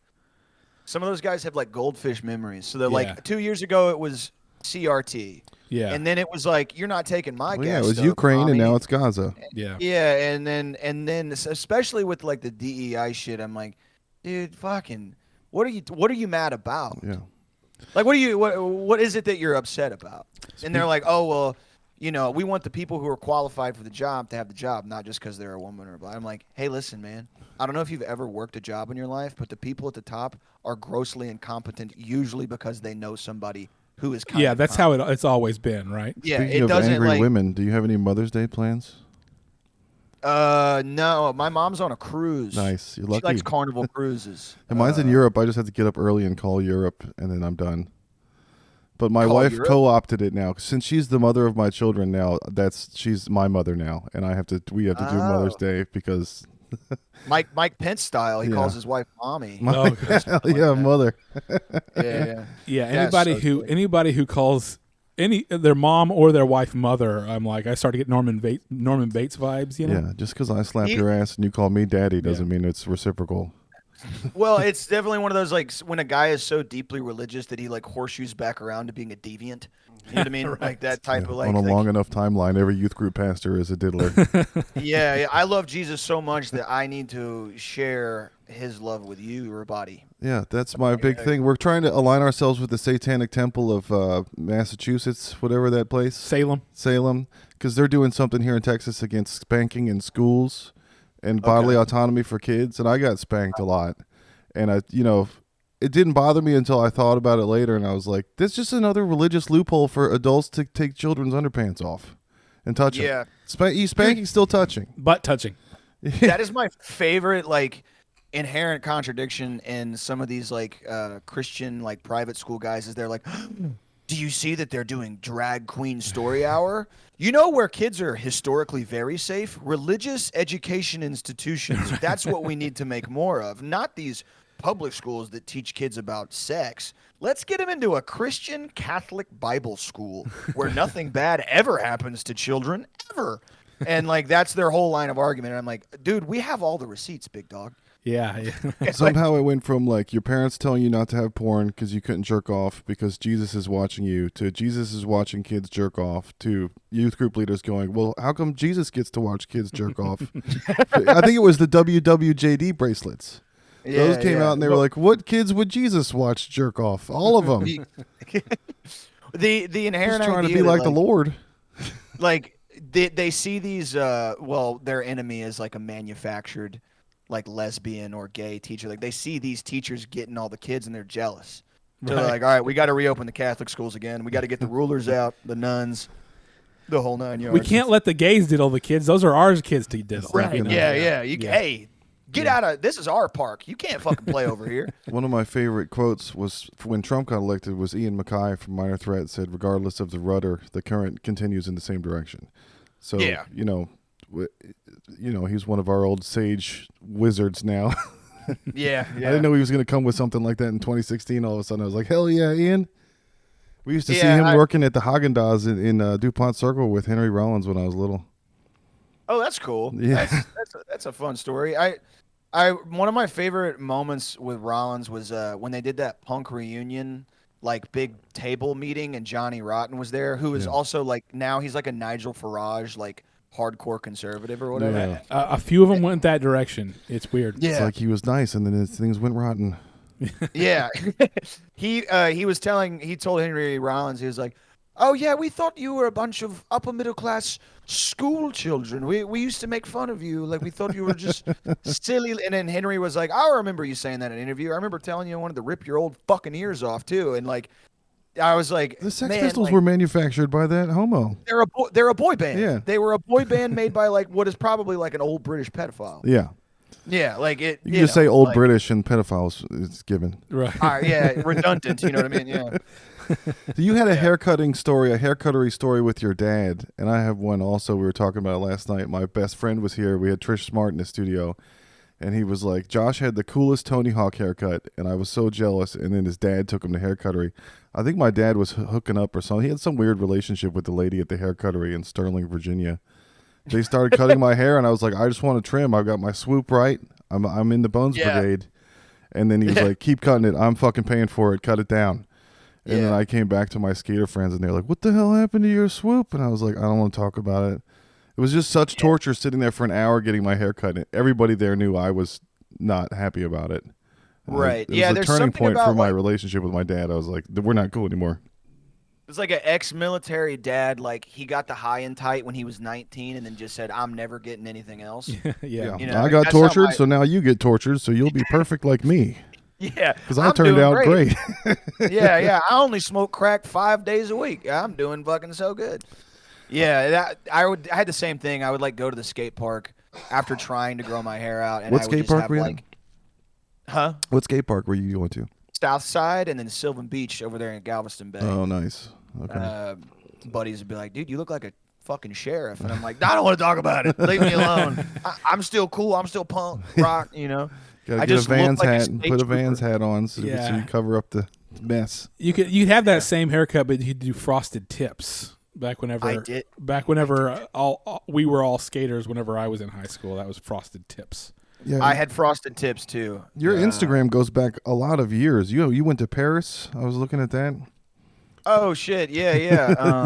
D: some of those guys have like goldfish memories. So they're like 2 years ago it was CRT.
A: Yeah.
D: And then it was like, you're not taking my gas.
C: Yeah, it was
D: stuff,
C: Ukraine,
D: mommy.
C: and now it's Gaza.
A: Yeah.
D: Yeah, and then especially with like the DEI shit, I'm like, dude, fucking, what are you mad about?
C: Yeah.
D: Like, what is it that you're upset about? And they're like, oh well, we want the people who are qualified for the job to have the job, not just because they're a woman or a black. I'm like, hey, listen, man, I don't know if you've ever worked a job in your life, but the people at the top are grossly incompetent, usually because they know somebody who is kind of
A: that's how it's always been, right?
D: Yeah,
C: Speaking
D: it
C: of
D: doesn't
C: angry
D: like.
C: women, do you have any Mother's Day plans?
D: No, my mom's on a cruise.
C: Nice, you're
D: She
C: lucky.
D: likes Carnival cruises.
C: And mine's in Europe. I just have to get up early and call Europe, and then I'm done. But my
D: Call
C: wife
D: Europe?
C: co-opted it now. Since she's the mother of my children now, she's my mother now, and we have to do Mother's Day because
D: Mike Pence style. He
C: Yeah.
D: calls his wife mommy.
C: yeah, mother.
D: Yeah.
A: Yeah,
D: That's so
A: anybody who calls their mom or their wife mother, I'm like, I start to get Norman Bates vibes,
C: Yeah, just because I slap your ass and you call me daddy doesn't mean it's reciprocal.
D: Well, it's definitely one of those like when a guy is so deeply religious that he like horseshoes back around to being a deviant. You know what I mean? Like that type of like.
C: On a
D: like-
C: long enough timeline, every youth group pastor is a diddler.
D: yeah, I love Jesus so much that I need to share his love with you, Rabati.
C: Yeah, that's my big thing. We're trying to align ourselves with the Satanic Temple of Massachusetts, whatever that place. Salem, because they're doing something here in Texas against spanking in schools and bodily autonomy for kids. And I got spanked a lot. And it didn't bother me until I thought about it later. And I was like, this is just another religious loophole for adults to take children's underpants off and touch them. Spanking's still touching.
A: butt touching.
D: That is my favorite like inherent contradiction in some of these like Christian like private school guys is they're like, do you see that they're doing drag queen story hour? You know where kids are historically very safe? Religious education institutions. That's what we need to make more of, not these public schools that teach kids about sex. Let's get them into a Christian Catholic Bible school where nothing bad ever happens to children, ever. And like that's their whole line of argument. And I'm like, dude, we have all the receipts, big dog.
A: Yeah.
C: Somehow it went from like your parents telling you not to have porn because you couldn't jerk off because Jesus is watching you to Jesus is watching kids jerk off to youth group leaders going, well, how come Jesus gets to watch kids jerk off? I think it was the WWJD bracelets. Those came out and they were like, what kids would Jesus watch jerk off? All of them.
D: the inherent
C: Just trying to
D: idea
C: be
D: that,
C: like the Lord.
D: Like they see these their enemy is like a manufactured like lesbian or gay teacher. Like they see these teachers getting all the kids and they're jealous. So they're like, all right, we got to reopen the Catholic schools again. We got to get the rulers out, the nuns, the whole 9 yards.
A: We can't let the gays diddle the kids. Those are ours kids to diddle.
D: Right.
C: You know.
D: Yeah. Hey, get out of this is our park. You can't fucking play over here.
C: One of my favorite quotes was when Trump got elected was Ian Mackay from Minor Threat said, regardless of the rudder, the current continues in the same direction. So, he's one of our old sage wizards now.
D: Yeah.
C: I didn't know he was going to come with something like that in 2016. All of a sudden, I was like, hell yeah, Ian. We used to see him working at the Haagen-Dazs in DuPont Circle with Henry Rollins when I was little.
D: Oh, that's cool.
C: Yeah.
D: That's a fun story. I one of my favorite moments with Rollins was when they did that punk reunion, like big table meeting, and Johnny Rotten was there, who is also like now he's like a Nigel Farage, like hardcore conservative or whatever.
C: Yeah.
A: A few of them went that direction. It's weird.
C: It's like he was nice and then things went rotten.
D: Yeah. He told Henry Rollins, he was like, oh yeah, we thought you were a bunch of upper middle class school children. We used to make fun of you, like we thought you were just silly. And then Henry was like, I remember you saying that in an interview. I remember telling you I wanted to rip your old fucking ears off too. And like, I was like,
C: The Sex
D: man,
C: Pistols
D: like,
C: were manufactured by that homo.
D: they're a boy band.
C: Yeah.
D: They were a boy band made by like what is probably like an old British pedophile.
C: Yeah.
D: Yeah, like it.
C: You can just say old
D: like,
C: British and pedophiles is given.
A: Right.
D: Yeah, redundant. You know what I mean? Yeah.
C: So you had a haircutting story, a haircuttery story with your dad, and I have one also. We were talking about it last night. My best friend was here. We had Trish Smart in the studio, and he was like, Josh had the coolest Tony Hawk haircut, and I was so jealous. And then his dad took him to haircuttery. I think my dad was hooking up or something. He had some weird relationship with the lady at the haircuttery in Sterling, Virginia. They started cutting my hair, and I was like, I just want to trim. I've got my swoop right. I'm in the Bones Brigade. And then he was like, keep cutting it. I'm fucking paying for it. Cut it down. And then I came back to my skater friends, and they're like, what the hell happened to your swoop? And I was like, I don't want to talk about it. It was just such torture sitting there for an hour getting my hair cut. And everybody there knew I was not happy about it. And
D: Right.
C: It
D: Yeah,
C: was a
D: there's
C: turning
D: something
C: point for
D: about,
C: my
D: like-
C: relationship with my dad. I was like, we're not cool anymore.
D: It's like an ex-military dad. Like he got the high and tight when he was 19, and then just said, "I'm never getting anything else."
A: Yeah.
D: You know,
C: I got
D: that's how
C: tortured,
D: my-
C: so now you get tortured, so you'll be perfect like me.
D: Yeah,
C: Because I
D: I'm
C: turned
D: doing
C: out great.
D: Yeah. I only smoke crack 5 days a week. I'm doing fucking so good. Yeah, I had the same thing. I would like go to the skate park after trying to grow my hair out, and
C: What
D: I would
C: skate
D: just
C: park
D: have
C: were you in?
D: like, huh?
C: What skate park were you going to?
D: South Side, and then Sylvan Beach over there in Galveston Bay.
C: Oh, nice. Okay.
D: Buddies would be like, dude, you look like a fucking sheriff. And I'm like, I don't want to talk about it. Leave me alone. I'm still cool. I'm still punk rock, you know.
C: Gotta
D: I
C: get a
D: just look
C: Vans
D: like a
C: hat and
D: state
C: put a
D: trooper.
C: Vans hat on so
A: Yeah.
C: you cover up the mess.
A: You'd have that same haircut, but you'd do frosted tips back whenever.
D: I did.
A: Back whenever we were all skaters. Whenever I was in high school, that was frosted tips.
C: Yeah,
D: I had frosted tips too.
C: your Instagram goes back a lot of years. You went to Paris. I was looking at that.
D: Oh shit, yeah.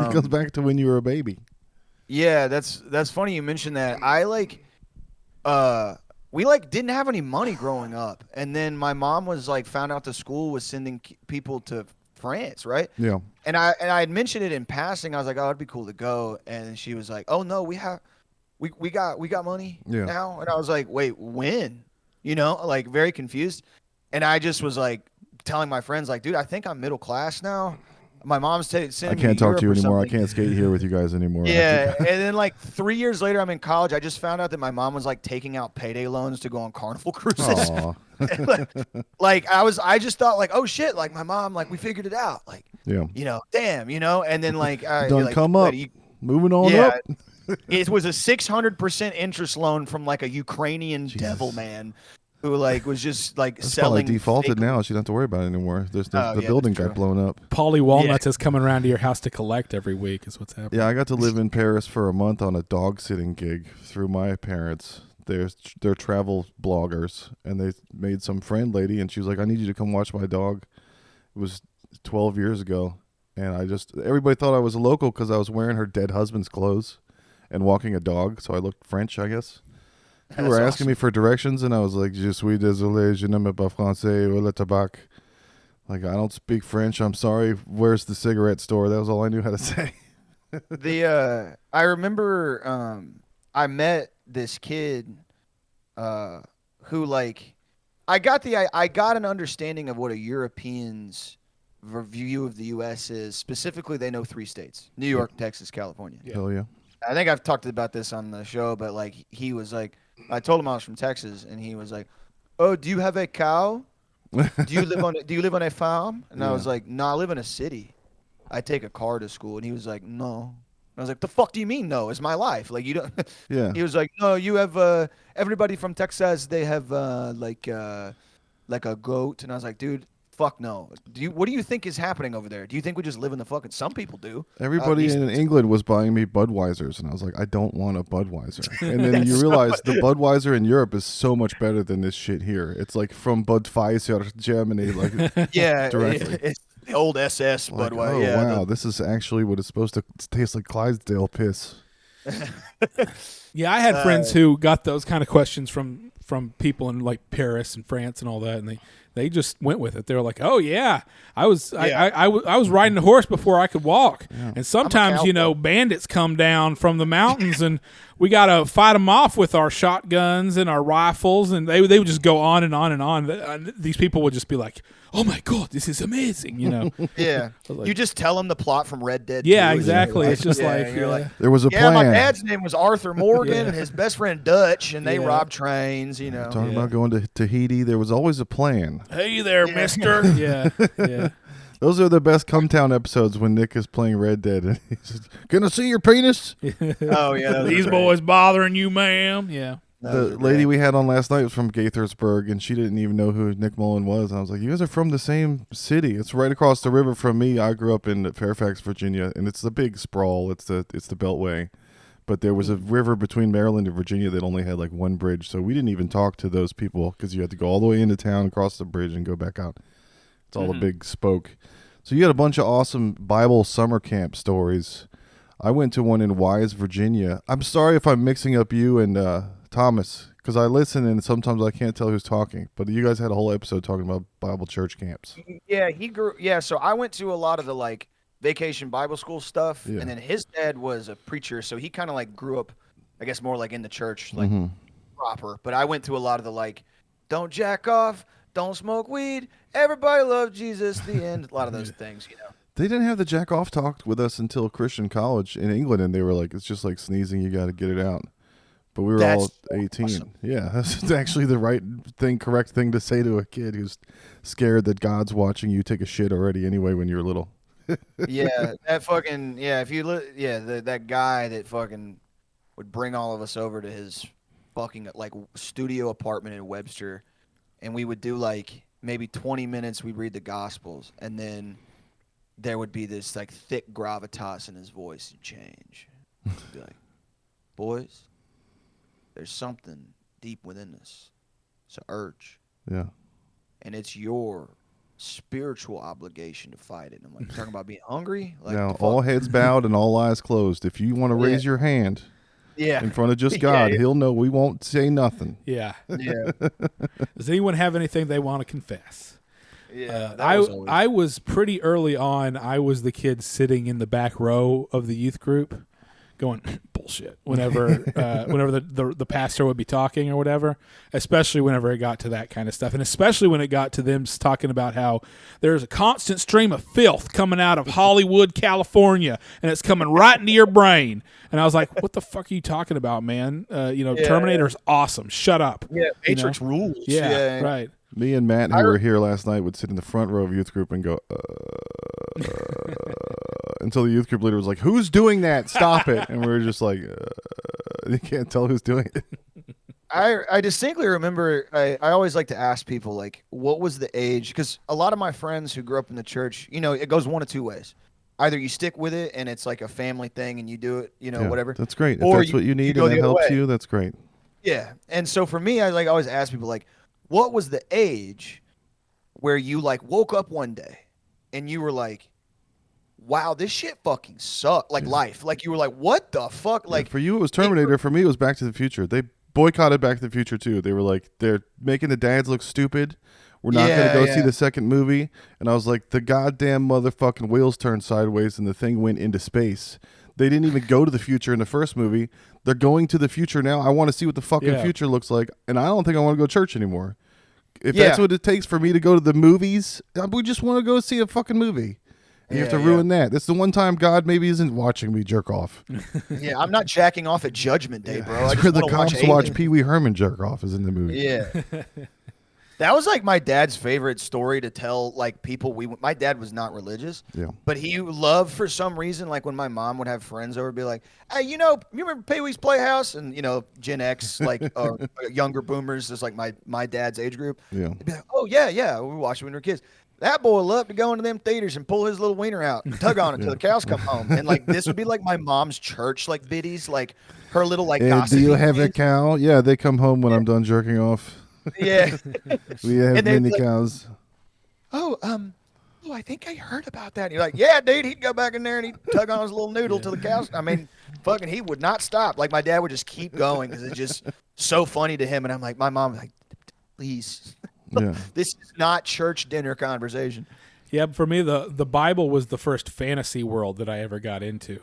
C: It goes back to when you were a baby.
D: Yeah, that's funny you mentioned that. I we didn't have any money growing up, and then my mom was like found out the school was sending people to France, right?
C: Yeah.
D: And I had mentioned it in passing. I was like, oh, it'd be cool to go, and she was like, oh no, we got money now, and I was like, wait, when? You know, like very confused, and I just was like telling my friends like, dude, I think I'm middle class now. My mom's sending
C: I
D: me
C: can't talk to you
D: Europe or
C: anymore. I
D: something.
C: can't skate here with you guys anymore.
D: Yeah, and then like 3 years later, I'm in college. I just found out that my mom was like taking out payday loans to go on Carnival cruises.
C: Aw.
D: Like I just thought like, oh shit, like my mom, like we figured it out, like
C: Yeah.
D: you know, damn, you know, and then like
C: Done
D: like,
C: come
D: what,
C: up. Moving on
D: yeah,
C: up.
D: it was a 600% interest loan from like a Ukrainian devil man who like was just like
C: That's probably
D: selling.
C: defaulted
D: fake-
C: now. She don't have to worry about it anymore. The
D: Oh,
C: the
D: yeah,
C: building
D: that's
C: got
D: true.
C: blown up.
A: Paulie Walnuts is coming around to your house to collect every week. Is what's happening.
C: Yeah, I got to live in Paris for a month on a dog sitting gig through my parents. They're travel bloggers, and they made some friend lady, and she was like, "I need you to come watch my dog." It was 12 years ago, and everybody thought I was a local because I was wearing her dead husband's clothes and walking a dog, so I looked French, I guess. People were asking me for directions, and I was like, "Je suis désolé, je n'aime pas français ou le tabac." Like, I don't speak French. I'm sorry. Where's the cigarette store? That was all I knew how to say.
D: I remember I met this kid who like I got an understanding of what a European's view of the U.S. is. Specifically, they know 3 states: New York, Texas, California.
C: Hell yeah.
D: I think I've talked about this on the show, but like he was like, I told him I was from Texas, and he was like, "Oh, do you have a cow? Do you live on a farm?" And I was like, "No, I live in a city. I take a car to school." And he was like, "No." I was like, "The fuck do you mean no? It's my life. Like you don't."
C: Yeah.
D: He was like, "No, you have everybody from Texas. They have like a goat." And I was like, "Dude, fuck no. What do you think is happening over there? Do you think we just live in the fucking? Some people do.
C: Everybody
D: These-
C: in England was buying me Budweisers, and I was like, I don't want a Budweiser. And then you realize the Budweiser in Europe is so much better than this shit here. It's like from Budweiser, Germany. Like,
D: Yeah,
C: directly.
D: it's the old SS
C: like,
D: Budweiser.
C: oh,
D: Yeah,
C: wow, this is actually what it's supposed to taste like
A: Yeah,
C: Clydesdale piss.
A: I had friends who got those kind of questions from from people in like Paris and France and all that, and they just went with it. They were like, "Oh yeah, I was I was riding a horse before I could walk." And sometimes bandits come down from the mountains, and we gotta fight them off with our shotguns and our rifles, and they would just go on and on and on. These people would just be like, "Oh my god, this is amazing,"
D: Yeah.
A: Like,
D: You just tell them the plot from Red Dead.
A: Yeah,
D: 2,
A: exactly. It's just
D: you're like,
C: There was a
D: yeah, my
C: plan.
D: dad's name was Arthur Morgan,
A: Yeah.
D: and his best friend Dutch, and they
A: Yeah.
D: robbed trains.
C: Talking about going to Tahiti, there was always a plan.
A: "Hey there, Mister." Yeah.
C: Those are the best Come Town episodes when Nick is playing Red Dead and he's just, "Can I see your penis?"
D: Oh yeah, those
A: These
D: are great.
A: boys bothering you, ma'am. Yeah.
C: The lady we had on last night was from Gaithersburg, and she didn't even know who Nick Mullen was. And I was like, "You guys are from the same city. It's right across the river from me. I grew up in Fairfax, Virginia, and it's the big sprawl. It's the Beltway, but there was a river between Maryland and Virginia that only had like one bridge. So we didn't even talk to those people because you had to go all the way into town, cross the bridge, and go back out. It's all a big spoke. So you had a bunch of awesome Bible summer camp stories. I went to one in Wise, Virginia. I'm sorry if I'm mixing up you and Thomas, because I listen and sometimes I can't tell who's talking. But you guys had a whole episode talking about Bible church camps.
D: Yeah, he grew. Yeah, so I went to a lot of the like vacation Bible school stuff,
C: Yeah.
D: and then his dad was a preacher, so he kind of like grew up, I guess, more like in the church, like proper. But I went to a lot of the like, don't jack off, don't smoke weed, everybody loves Jesus. The end. A lot of those things.
C: They didn't have the jack off talk with us until Christian college in England, and they were like, "It's just like sneezing; you got to get it out." But we were all
D: That's
C: 18.
D: awesome.
C: Yeah, that's actually the correct thing to say to a kid who's scared that God's watching you take a shit already anyway when you're little.
D: Yeah, that fucking if you look, that guy that fucking would bring all of us over to his fucking like studio apartment in Webster, and we would do like maybe 20 minutes. We'd read the Gospels, and then there would be this like thick gravitas in his voice and change. He'd be like, "Boys, there's something deep within us. It's an urge,
C: Yeah.
D: and it's your spiritual obligation to fight it." And I'm like, "Talking about being hungry?" Like,
C: Now,
D: the fuck?
C: all heads bowed and all eyes closed. If you want to raise your hand
D: Yeah.
C: in front of just
D: Yeah,
C: God,
D: yeah.
C: he'll know we won't say nothing.
A: Yeah.
D: Yeah.
A: Does anyone have anything they want to confess?
D: Yeah.
A: I was pretty early on. I was the kid sitting in the back row of the youth group, going bullshit whenever the pastor would be talking or whatever. Especially whenever it got to that kind of stuff, and especially when it got to them talking about how there's a constant stream of filth coming out of Hollywood, California, and it's coming right into your brain. And I was like, "What the fuck are you talking about, man? Terminator's awesome. Shut up."
D: Yeah. Matrix rules.
A: Yeah, right.
C: Me and Matt, who were here last night, would sit in the front row of youth group and go, until the youth group leader was like, "Who's doing that? Stop it!" And we were just like, you can't tell who's doing it.
D: I distinctly remember I always like to ask people like what was the age, because a lot of my friends who grew up in the church, it goes one of two ways. Either you stick with it and it's like a family thing and you do it,
C: Yeah,
D: whatever.
C: That's great. If
D: Or
C: that's what you need
D: go
C: and
D: the
C: that
D: other
C: helps
D: way.
C: you, that's great.
D: Yeah. And so for me, I like always ask people like, what was the age where you like woke up one day and you were like, wow, this shit fucking sucked. Like life. Like you were like, what the fuck?
C: Yeah,
D: Like
C: for you, it was Terminator. For me, it was Back to the Future. They boycotted Back to the Future too. They were like, they're making the dads look stupid. We're not going to go see the second movie. And I was like, the goddamn motherfucking wheels turned sideways and the thing went into space. They didn't even go to the future in the first movie. They're going to the future now. I want to see what the fucking future looks like. And I don't think I want to go to church anymore. If that's what it takes for me to go to the movies, we just want to go see a fucking movie. And you have to ruin that. That's the one time God maybe isn't watching me jerk off.
D: Yeah, I'm not jacking off at Judgment Day, bro. I
C: That's
D: just
C: where the
D: wanna watch
C: cops watch
D: Alien.
C: Pee Wee Herman jerk off is in the movie.
D: Yeah. That was like my dad's favorite story to tell like people. My dad was not religious,
C: Yeah.
D: but he loved for some reason, like when my mom would have friends over, be like, "Hey, you remember Pee Wee's Playhouse?" And Gen X, like younger boomers, is like my dad's age group.
C: Yeah.
D: They'd be like, "Oh yeah, we watched it when we were kids." That boy loved to go into them theaters and pull his little wiener out and tug on it till the cows come home. And like this would be like my mom's church like biddies, like her little like
C: Do
D: gossipy
C: you have a
D: things.
C: cow? Yeah, they come home when I'm done jerking off.
D: Yeah.
C: We have
D: And they'd
C: mini
D: be like,
C: cows.
D: oh oh, I think I heard about that. And you're like, yeah, dude, he'd go back in there and he'd tug on his little noodle till the cows. I mean, fucking, he would not stop. Like, my dad would just keep going because it's just so funny to him. And I'm like, my mom was like, please,
C: Yeah.
D: this is not church dinner conversation.
A: Yeah, for me, the Bible was the first fantasy world that I ever got into.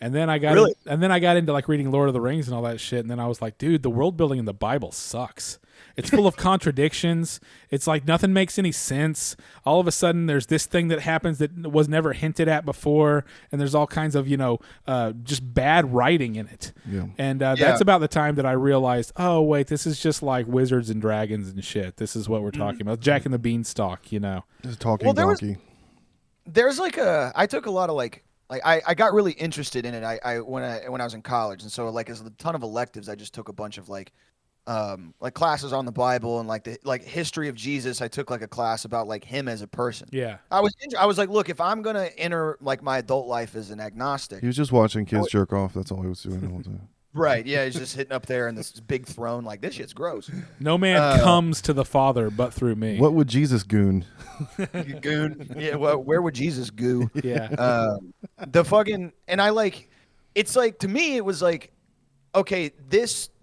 A: And then I got
D: Really?
A: and then I got into like reading Lord of the Rings and all that shit. And then I was like, dude, the world building in the Bible sucks. It's full of contradictions. It's like nothing makes any sense. All of a sudden, there's this thing that happens that was never hinted at before, and there's all kinds of just bad writing in it.
C: Yeah.
A: And that's about the time that I realized, oh wait, this is just like wizards and dragons and shit. This is what we're talking about. Jack and the Beanstalk, you know.
C: Just talking donkey.
D: There's like I took a lot of like I got really interested in it. I when I was in college, and so like as a ton of electives, I just took a bunch of like classes on the Bible and like the history of Jesus. I took like a class about like him as a person.
A: Yeah.
D: I was like, look, if I'm gonna enter like my adult life as an agnostic,
C: He was just watching kids jerk off. That's all he was doing the whole time.
D: right? Yeah, he's just hitting up there in this big throne. Like, this shit's gross.
A: No man comes to the Father but through me.
C: What would Jesus goon?
D: You goon. Yeah. Well, where would Jesus goo?
A: Yeah.
D: The fucking and I like. It's like, to me, it was like, okay,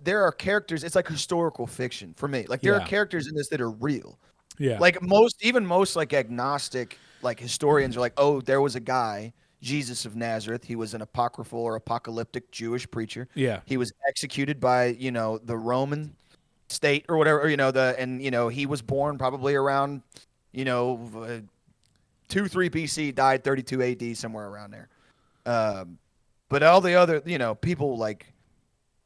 D: there are characters. It's like historical fiction for me. Like, there are characters in this that are real.
A: Yeah.
D: Like most like agnostic like historians are like, oh, there was a guy, Jesus of Nazareth. He was an apocryphal or apocalyptic Jewish preacher.
A: Yeah.
D: He was executed by, the Roman state or whatever, he was born probably around, 2-3 BC, died 32 AD, somewhere around there. But all the other, people like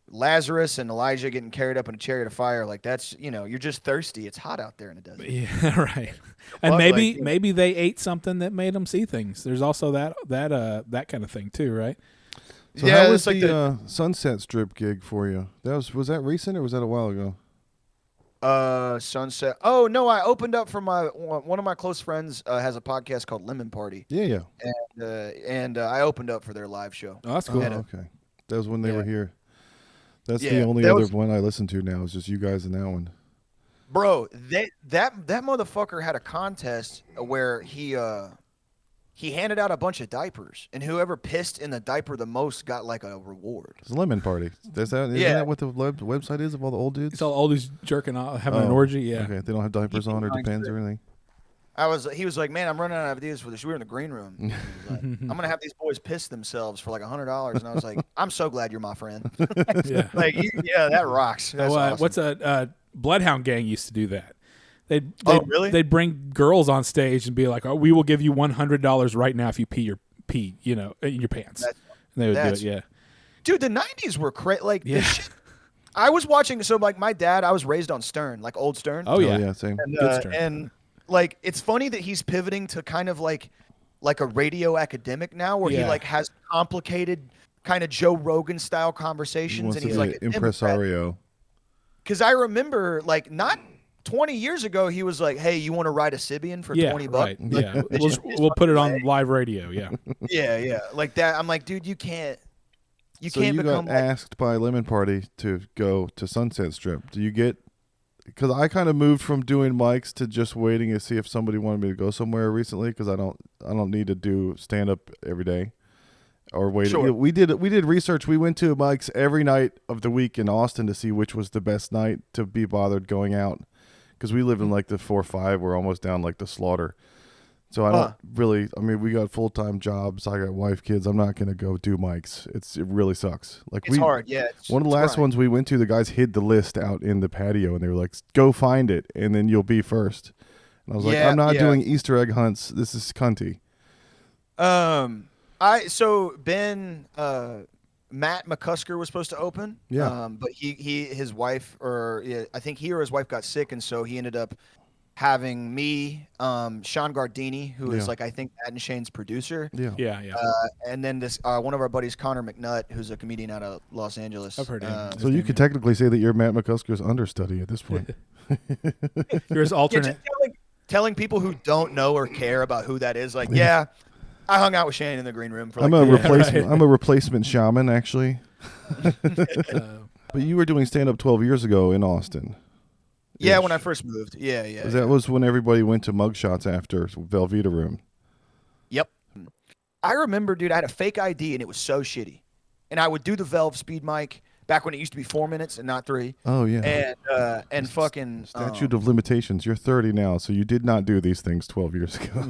D: Lazarus and Elijah getting carried up in a chariot of fire, like that's, you're just thirsty. It's hot out there in the desert.
A: Yeah, right. And
D: But,
A: maybe they ate something that made them see things. There's also that kind of thing too, right?
C: So
D: Yeah,
C: how was
D: it's like
C: the Sunset Strip gig for you? Was that recent or was that a while ago?
D: Sunset. Oh no, I opened up for one of my close friends has a podcast called Lemon Party,
C: Yeah.
D: and I opened up for their live show.
A: Oh, that's cool.
C: Oh, okay. That was when they
D: Yeah.
C: were here. That's
D: Yeah,
C: the only
D: that
C: other
D: was-
C: one I listen to now is just you guys and that one.
D: Bro, that motherfucker had a contest where he handed out a bunch of diapers, and whoever pissed in the diaper the most got like a reward.
C: It's a lemon party. Isn't that what the website is of all the old dudes?
A: It's all old dudes jerking off, having an orgy. Yeah.
C: Okay, they don't have diapers on or
D: Keeping
C: depends
D: mindset.
C: or anything.
D: He was like, man, I'm running out of ideas for this. We were in the green room. He was like, I'm gonna have these boys piss themselves for like $100, and I was like, I'm so glad you're my friend.
A: Yeah.
D: Like, yeah, that rocks. That's awesome.
A: What's a Bloodhound Gang used to do that.
D: Really?
A: They'd bring girls on stage and be like, "Oh, we will give you $100 right now if you pee in your pants." And they would do it. Yeah.
D: Dude, the 90s were crazy. Like,
A: Yeah.
D: this shit. I was watching. So, like, my dad, I was raised on Stern, like old Stern.
A: Oh yeah.
C: yeah, same.
D: and,
A: good Stern.
D: and like, it's funny that he's pivoting to kind of like a radio academic now, where he
A: Yeah.
D: like has complicated kind of Joe Rogan style
C: He
D: conversations,
C: wants
D: and
C: to
D: he's
C: be
D: like
C: an impresario.
D: Because I remember, like, not 20 years ago, he was like, "Hey, you want to ride a Sibian for
A: Yeah.
D: $20?"
A: Right.
D: Like,
A: Yeah.
D: it's
A: We'll put it on
D: fucking
A: live radio. Yeah.
D: yeah, like that. I'm like, dude, you can't.
C: So you
D: become
C: got
D: like,
C: asked by Lemon Party to go to Sunset Strip. Do you get? Because I kind of moved from doing mics to just waiting to see if somebody wanted me to go somewhere recently. Because I don't need to do stand up every day, or wait.
D: Sure.
C: We did research. We went to mics every night of the week in Austin to see which was the best night to be bothered going out. Because we live in like the 4-5, we're almost down like the Slaughter. So I don't really. I mean, we got full-time jobs. I got wife, kids. I'm not gonna go do mics. It really sucks. Like
D: it's hard. Yeah.
C: one of the last ones we went to, the guys hid the list out in the patio, and they were like, "Go find it, and then you'll be first." And I was like,
D: Yeah,
C: "I'm not
D: yeah.
C: doing Easter egg hunts. This is cunty."
D: Matt McCusker was supposed to open.
C: Yeah.
D: But his wife, I think he or his wife got sick, and so he ended up having me, Sean Gardini, who is
C: Yeah.
D: like, I think, Matt and Shane's producer.
C: Yeah.
A: Yeah. Yeah.
D: And then this one of our buddies, Connor McNutt, who's a comedian out of Los Angeles.
A: I've heard him.
C: So you could technically say that you're Matt McCusker's understudy at this point.
A: You're his
D: Yeah,
A: alternate.
D: just telling people who don't know or care about who that is, like, yeah, I hung out with Shane in the green room for like
C: I'm a
D: 3 hours.
C: replacement. I'm a replacement shaman, actually.
A: Uh,
C: But you were doing stand up 12 years ago in Austin.
D: Yeah, when I first moved. Yeah, yeah.
C: 'Cause that was when everybody went to mugshots after Velveeta Room.
D: Yep. I remember, dude, I had a fake ID and it was so shitty. And I would do the Valve speed mic back when it used to be 4 minutes and not 3.
C: Oh yeah.
D: And fucking
C: Statute of limitations. You're 30 now, so you did not do these things 12 years ago.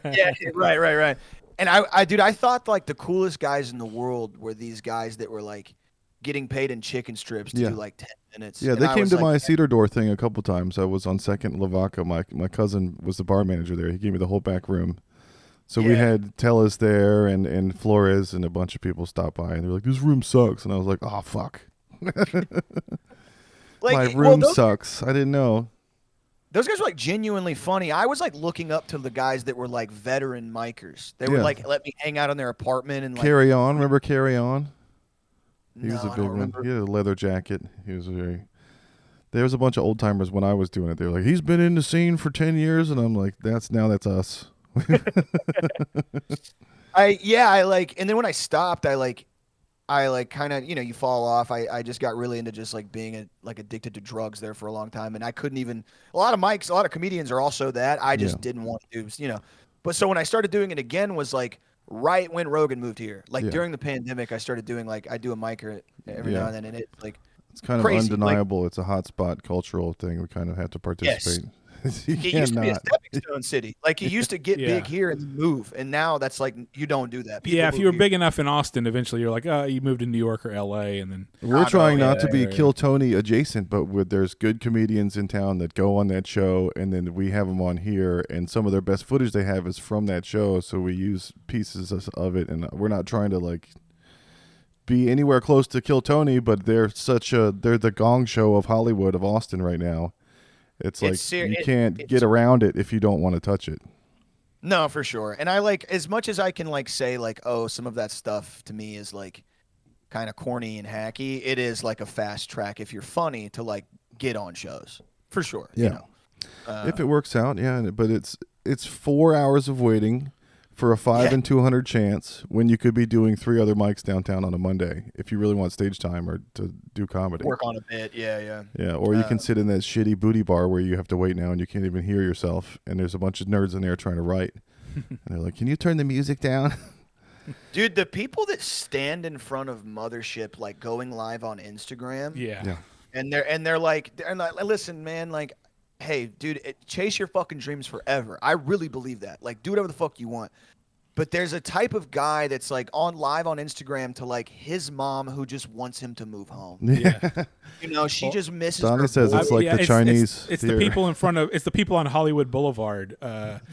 D: yeah, right. And dude, I thought like the coolest guys in the world were these guys that were like getting paid in chicken strips to
C: Yeah.
D: do like 10 minutes.
C: Yeah,
D: And
C: they
D: I
C: came
D: was
C: to
D: like,
C: my Cedar Door thing a couple times. I was on Second Lavaca. My cousin was the bar manager there. He gave me the whole back room. So we
D: Yeah.
C: had Tellas there and Flores and a bunch of people stopped by and they're like, "This room sucks." And I was like, "Oh fuck,
D: like,
C: my
D: well,
C: room sucks." I didn't know.
D: those guys were like genuinely funny. I was like looking up to the guys that were like veteran micers. They would
C: Yeah.
D: like let me hang out in their apartment and like
C: Carry On, remember Carry On? He
D: no,
C: was a
D: I
C: big
D: don't
C: one.
D: remember.
C: He had a leather jacket. He was very. There was a bunch of old timers when I was doing it. They were like, "He's been in the scene for 10 years," and I'm like, "That's us."
D: I like, and then when I stopped, I kind of, you fall off. I just got really into just like being like addicted to drugs there for a long time, and I couldn't even. A lot of comedians are also that. I just
C: Yeah.
D: didn't want to do. But so when I started doing it again was like right when Rogan moved here, like
C: Yeah.
D: during the pandemic, I started doing like I do a mic every
C: Yeah.
D: now and then, and it's like
C: It's kind
D: crazy,
C: of
D: like-
C: undeniable. It's a hotspot cultural thing. We kind of have to participate. You
D: it used to be a
C: cannot.
D: stepping stone city. Like it used to get
A: Yeah.
D: big here and then move, and now that's like you don't do that. People
A: Yeah, if
D: move
A: you were
D: here.
A: big enough in Austin, eventually you're like, oh, you moved to New York or L.A. and then
C: We're trying not to be
A: yeah.
C: Kill Tony adjacent, but there's good comedians in town that go on that show, and then we have them on here, and some of their best footage they have is from that show, so we use pieces of it, and we're not trying to like be anywhere close to Kill Tony, but they're the Gong Show of Hollywood of Austin right now. It's like you can't get around it if you don't want to touch it.
D: No, for sure. And I like as much as I can like say like, oh, some of that stuff to me is like kind of corny and hacky. It is like a fast track if you're funny to like get on shows for sure.
C: Yeah. If it works out, yeah. But it's 4 hours of waiting for a 5 in 200 chance when you could be doing 3 other mics downtown on a Monday if you really want stage time or to do comedy.
D: Work on a bit. Yeah.
C: Yeah, or you can sit in that shitty booty bar where you have to wait now and you can't even hear yourself, and there's a bunch of nerds in there trying to write. And they're like, "Can you turn the music down?"
D: Dude, the people that stand in front of Mothership like going live on Instagram.
A: yeah.
D: And they're like, listen, man, like, hey, dude, chase your fucking dreams forever. I really believe that. Like, do whatever the fuck you want. But there's a type of guy that's like on live on Instagram to like his mom who just wants him to move home.
A: Yeah.
D: She just misses.
C: Donnie
D: her
C: says
D: boy.
C: it's like the Chinese.
A: It's the
C: theater.
A: people in front of. It's the people on Hollywood Boulevard,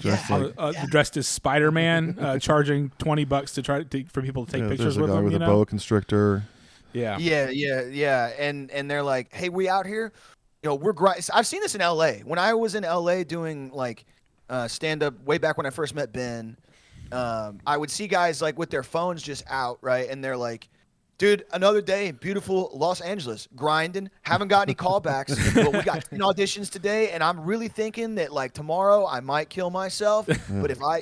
A: dressed as Spider-Man, charging $20 to for people to take
C: Yeah,
A: pictures
C: there's a
A: with
C: guy
A: them.
C: with
A: You
C: a
A: know?
C: boa constrictor.
A: Yeah.
D: Yeah. And they're like, hey, we out here. We're I've seen this in L.A. When I was in L.A. doing like stand up way back when I first met Ben. I would see guys like with their phones just out, right? And they're like, dude, another day in beautiful Los Angeles, grinding, haven't got any callbacks, but we got 10 auditions today, and I'm really thinking that like tomorrow I might kill myself, but if I,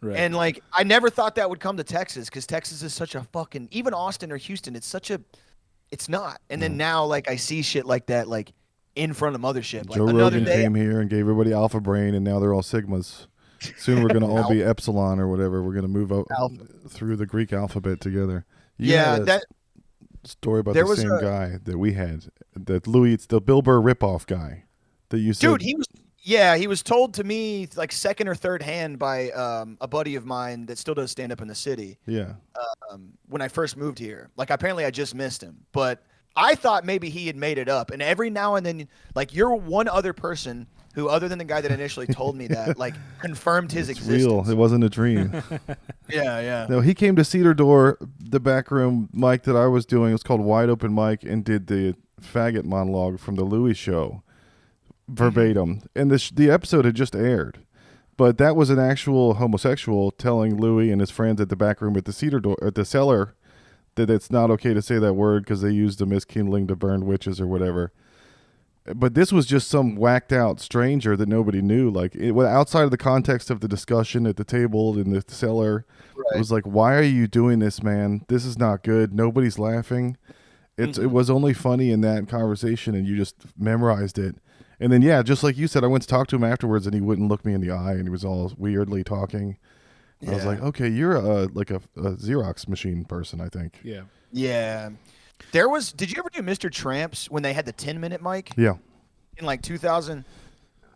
A: Right.
D: and like I never thought that would come to Texas because Texas is such a fucking, even Austin or Houston, it's not. And then now like I see shit like that like in front of Mothership. Like
C: Joe
D: another
C: Rogan
D: day,
C: came here and gave everybody alpha brain, and now they're all sigmas. Soon we're gonna all be epsilon or whatever. We're gonna move out through the Greek alphabet together. You
D: yeah,
C: had a
D: that.
C: story about
D: there
C: the
D: was
C: same
D: a-
C: guy that we had, that Louis, it's the Bill Burr ripoff guy that you said.
D: Dude, he was told to me like second or third hand by a buddy of mine that still does stand up in the city
C: yeah,
D: when I first moved here. Like apparently I just missed him, but I thought maybe he had made it up. And every now and then, like you're one other person who, other than the guy that initially told me that, like confirmed his
C: it's
D: existence.
C: real. It wasn't a dream.
D: Yeah.
C: No, he came to Cedar Door, the back room mic that I was doing. It was called Wide Open Mic, and did the faggot monologue from the Louis show verbatim. And the episode had just aired, but that was an actual homosexual telling Louis and his friends at the back room at the Cedar Door, at the cellar, that it's not okay to say that word because they used the miskindling to burn witches or whatever. But this was just some whacked out stranger that nobody knew. Like outside of the context of the discussion at the table in the cellar, it was like, why are you doing this, man? This is not good. Nobody's laughing. It was only funny in that conversation, and you just memorized it. And then, yeah, just like you said, I went to talk to him afterwards, and he wouldn't look me in the eye, and he was all weirdly talking. I was like, okay, you're like a Xerox machine person, I think.
A: Yeah.
D: Yeah. Did you ever do Mr. Tramps when they had the 10-minute mic
C: Yeah.
D: in like 2000?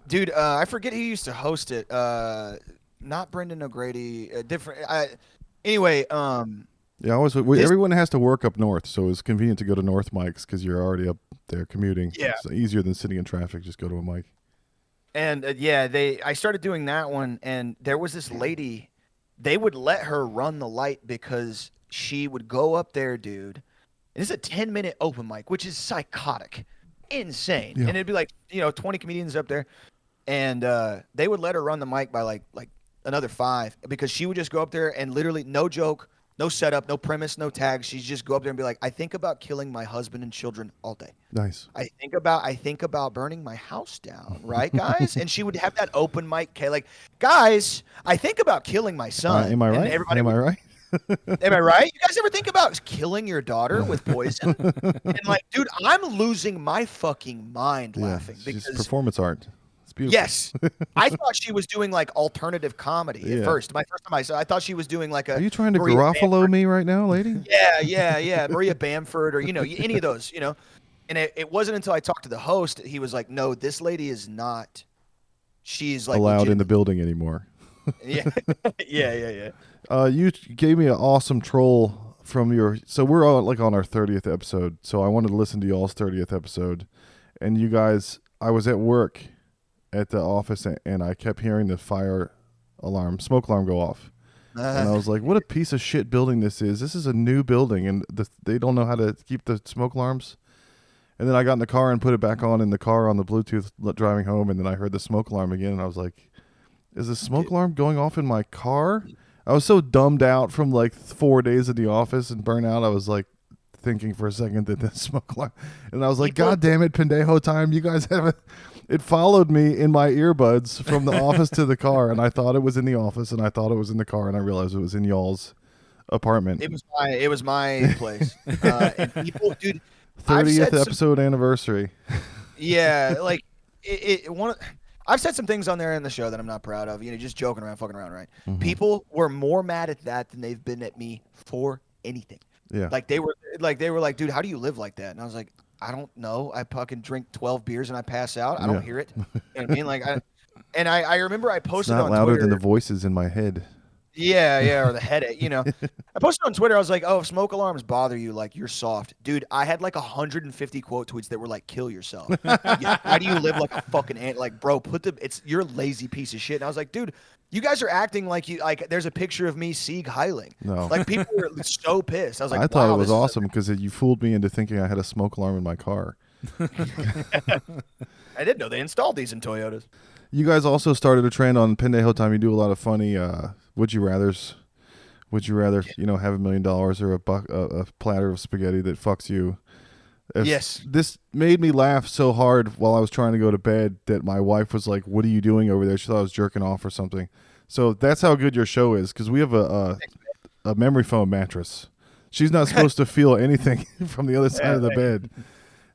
D: Dude, I forget who used to host it. Not Brendan O'Grady. Different. Anyway,
C: Yeah, everyone has to work up north, so it's convenient to go to North Mics because you're already up there commuting.
D: Yeah.
C: It's easier than sitting in traffic. Just go to a mic.
D: and I started doing that one, and there was this lady. They would let her run the light because she would go up there, dude. And it's a 10-minute open mic, which is psychotic, insane.
C: Yeah.
D: And it'd be like 20 comedians up there, and they would let her run the mic by like another 5 because she would just go up there and literally, no joke, no setup, no premise, no tags. She'd just go up there and be like, I think about killing my husband and children all day.
C: Nice.
D: I think about burning my house down, right, guys? And she would have that open mic, like, guys, I think about killing my son.
C: Am I
D: And
C: right?
D: everybody
C: Am I right?
D: Am I right? You guys ever think about killing your daughter with poison? And like, dude, I'm losing my fucking mind laughing
C: It's just
D: because
C: performance art. It's beautiful.
D: yes, I thought she was doing like alternative comedy at first. My first time I saw, I thought she was doing like a.
C: Are you trying to
D: Maria
C: Garofalo me right now, lady?
D: Yeah. Maria Bamford or any of those, And it wasn't until I talked to the host that he was like, no, this lady is not. She's like
C: Allowed in the
D: legitimately-
C: building anymore.
D: Yeah. Yeah.
C: You gave me an awesome troll from your. So we're on our 30th episode. So I wanted to listen to y'all's 30th episode, and you guys. I was at work, at the office, and I kept hearing the smoke alarm go off, and I was like, "What a piece of shit building this is! This is a new building, and they don't know how to keep the smoke alarms." And then I got in the car and put it back on in the car on the Bluetooth driving home, and then I heard the smoke alarm again, and I was like, is the smoke alarm going off in my car? I was so dumbed out from like 4 days in the office and burnout. I was like thinking for a second that the smoke alarm, and I was like, God damn it, Pendejo Time. You guys have it followed me in my earbuds from the office to the car, and I thought it was in the office, and I thought it was in the car, and I realized it was in y'all's apartment.
D: It was my place. And people, dude,
C: 30th episode anniversary.
D: Yeah, like I've said some things on there in the show that I'm not proud of. Just joking around, fucking around, right?
C: Mm-hmm.
D: People were more mad at that than they've been at me for anything.
C: Yeah.
D: Like they were like, dude, how do you live like that? And I was like, I don't know. I fucking drink 12 beers and I pass out. I don't hear it. You know what I mean? Like, I remember I
C: It's
D: posted
C: not
D: on
C: louder
D: Twitter.
C: than the voices in my head.
D: Yeah, or the headache, I posted on Twitter, I was like, oh, if smoke alarms bother you, like, you're soft. Dude, I had like 150 quote tweets that were like, kill yourself. Why do you live like a fucking ant? Like, bro, you're a lazy piece of shit. And I was like, dude, you guys are acting like there's a picture of me Sieg Heiling.
C: No.
D: Like, people were so pissed. I was like,
C: I thought
D: wow,
C: it was
D: this is
C: awesome because you fooled me into thinking I had a smoke alarm in my car.
D: I didn't know they installed these in Toyotas.
C: You guys also started a trend on Pendejo Time. You do a lot of funny would you rathers. Would you rather, have $1 million or a platter of spaghetti that fucks you?
D: Yes.
C: This made me laugh so hard while I was trying to go to bed that my wife was like, "What are you doing over there?" She thought I was jerking off or something. So that's how good your show is, because we have a memory foam mattress. She's not supposed to feel anything from the other side of the bed.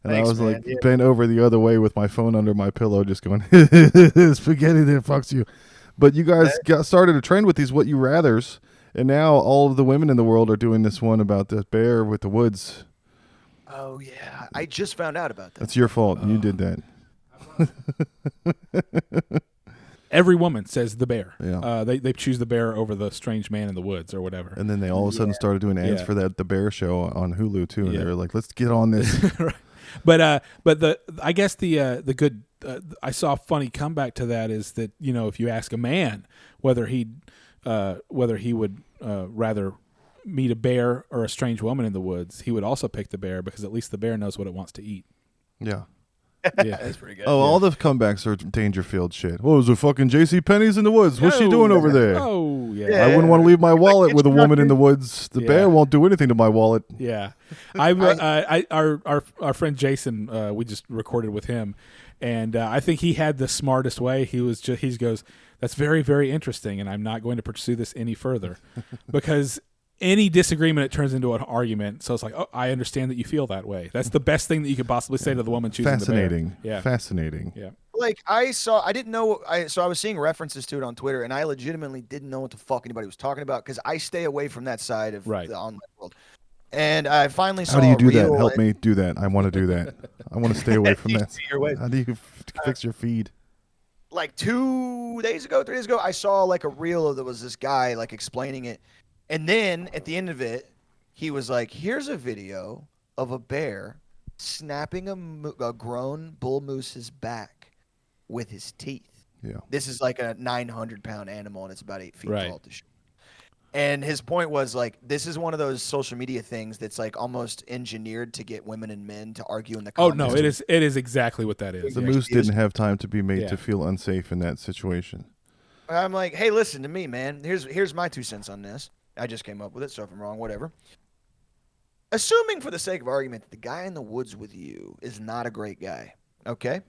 C: And
D: Thanks,
C: I was
D: man.
C: like
D: Yeah.
C: bent over the other way with my phone under my pillow, just going, spaghetti that fucks you. But you guys started a trend with these what you rathers, and now all of the women in the world are doing this one about the bear with the woods.
D: Oh, yeah. I just found out about that.
C: That's your fault. You did that.
A: Every woman says the bear.
C: Yeah.
A: They choose the bear over the strange man in the woods or whatever.
C: And then they all of a sudden started doing ads
A: Yeah.
C: for the bear show on Hulu too, and
A: Yeah.
C: they were like, "Let's get on this."
A: Right. But I guess the good I saw a funny comeback to that is that if you ask a man whether he would rather meet a bear or a strange woman in the woods, he would also pick the bear because at least the bear knows what it wants to eat.
C: Yeah.
A: Yeah,
D: That's pretty good.
C: Oh, all the comebacks are Dangerfield shit. What was it? Fucking J.C. Penney's in the woods. What's she doing over there?
A: Oh yeah.
D: Yeah.
C: I wouldn't want to leave my wallet with a
D: it's not
C: woman in the woods. The
A: Yeah.
C: bear won't do anything to my wallet.
A: Yeah, our friend Jason, we just recorded with him, and I think he had the smartest way. He goes, "That's very, very interesting, and I'm not going to pursue this any further," because any disagreement, it turns into an argument. So it's like, oh, I understand that you feel that way. That's the best thing that you could possibly say to the woman choosing
C: Fascinating.
A: the bear. Yeah.
C: Fascinating.
A: Yeah.
D: Like I didn't know. So I was seeing references to it on Twitter, and I legitimately didn't know what the fuck anybody was talking about because I stay away from that side of
A: Right.
D: the online world. And I finally saw.
C: How do you do
D: a reel
C: that? Help me do that. I want to do that. I want to stay away from that.
D: Your way.
C: How do you fix your feed?
D: Like 2 days ago, 3 days ago, I saw like a reel that was this guy like explaining it, and then at the end of it, he was like, "Here's a video of a bear snapping a grown bull moose's back with his teeth.
C: Yeah.
D: This is like a 900-pound animal, and it's about 8 feet
A: Right.
D: tall to shoot." And his point was like, this is one of those social media things that's like almost engineered to get women and men to argue in the
A: Oh
D: comments.
A: no, it is exactly what that is.
C: The
D: Yeah.
C: moose didn't have time to be made
A: Yeah.
C: to feel unsafe in that situation.
D: I'm like, hey, listen to me, man. Here's my 2 cents on this. I just came up with it, so if I'm wrong, whatever. Assuming for the sake of argument that the guy in the woods with you is not a great guy, okay?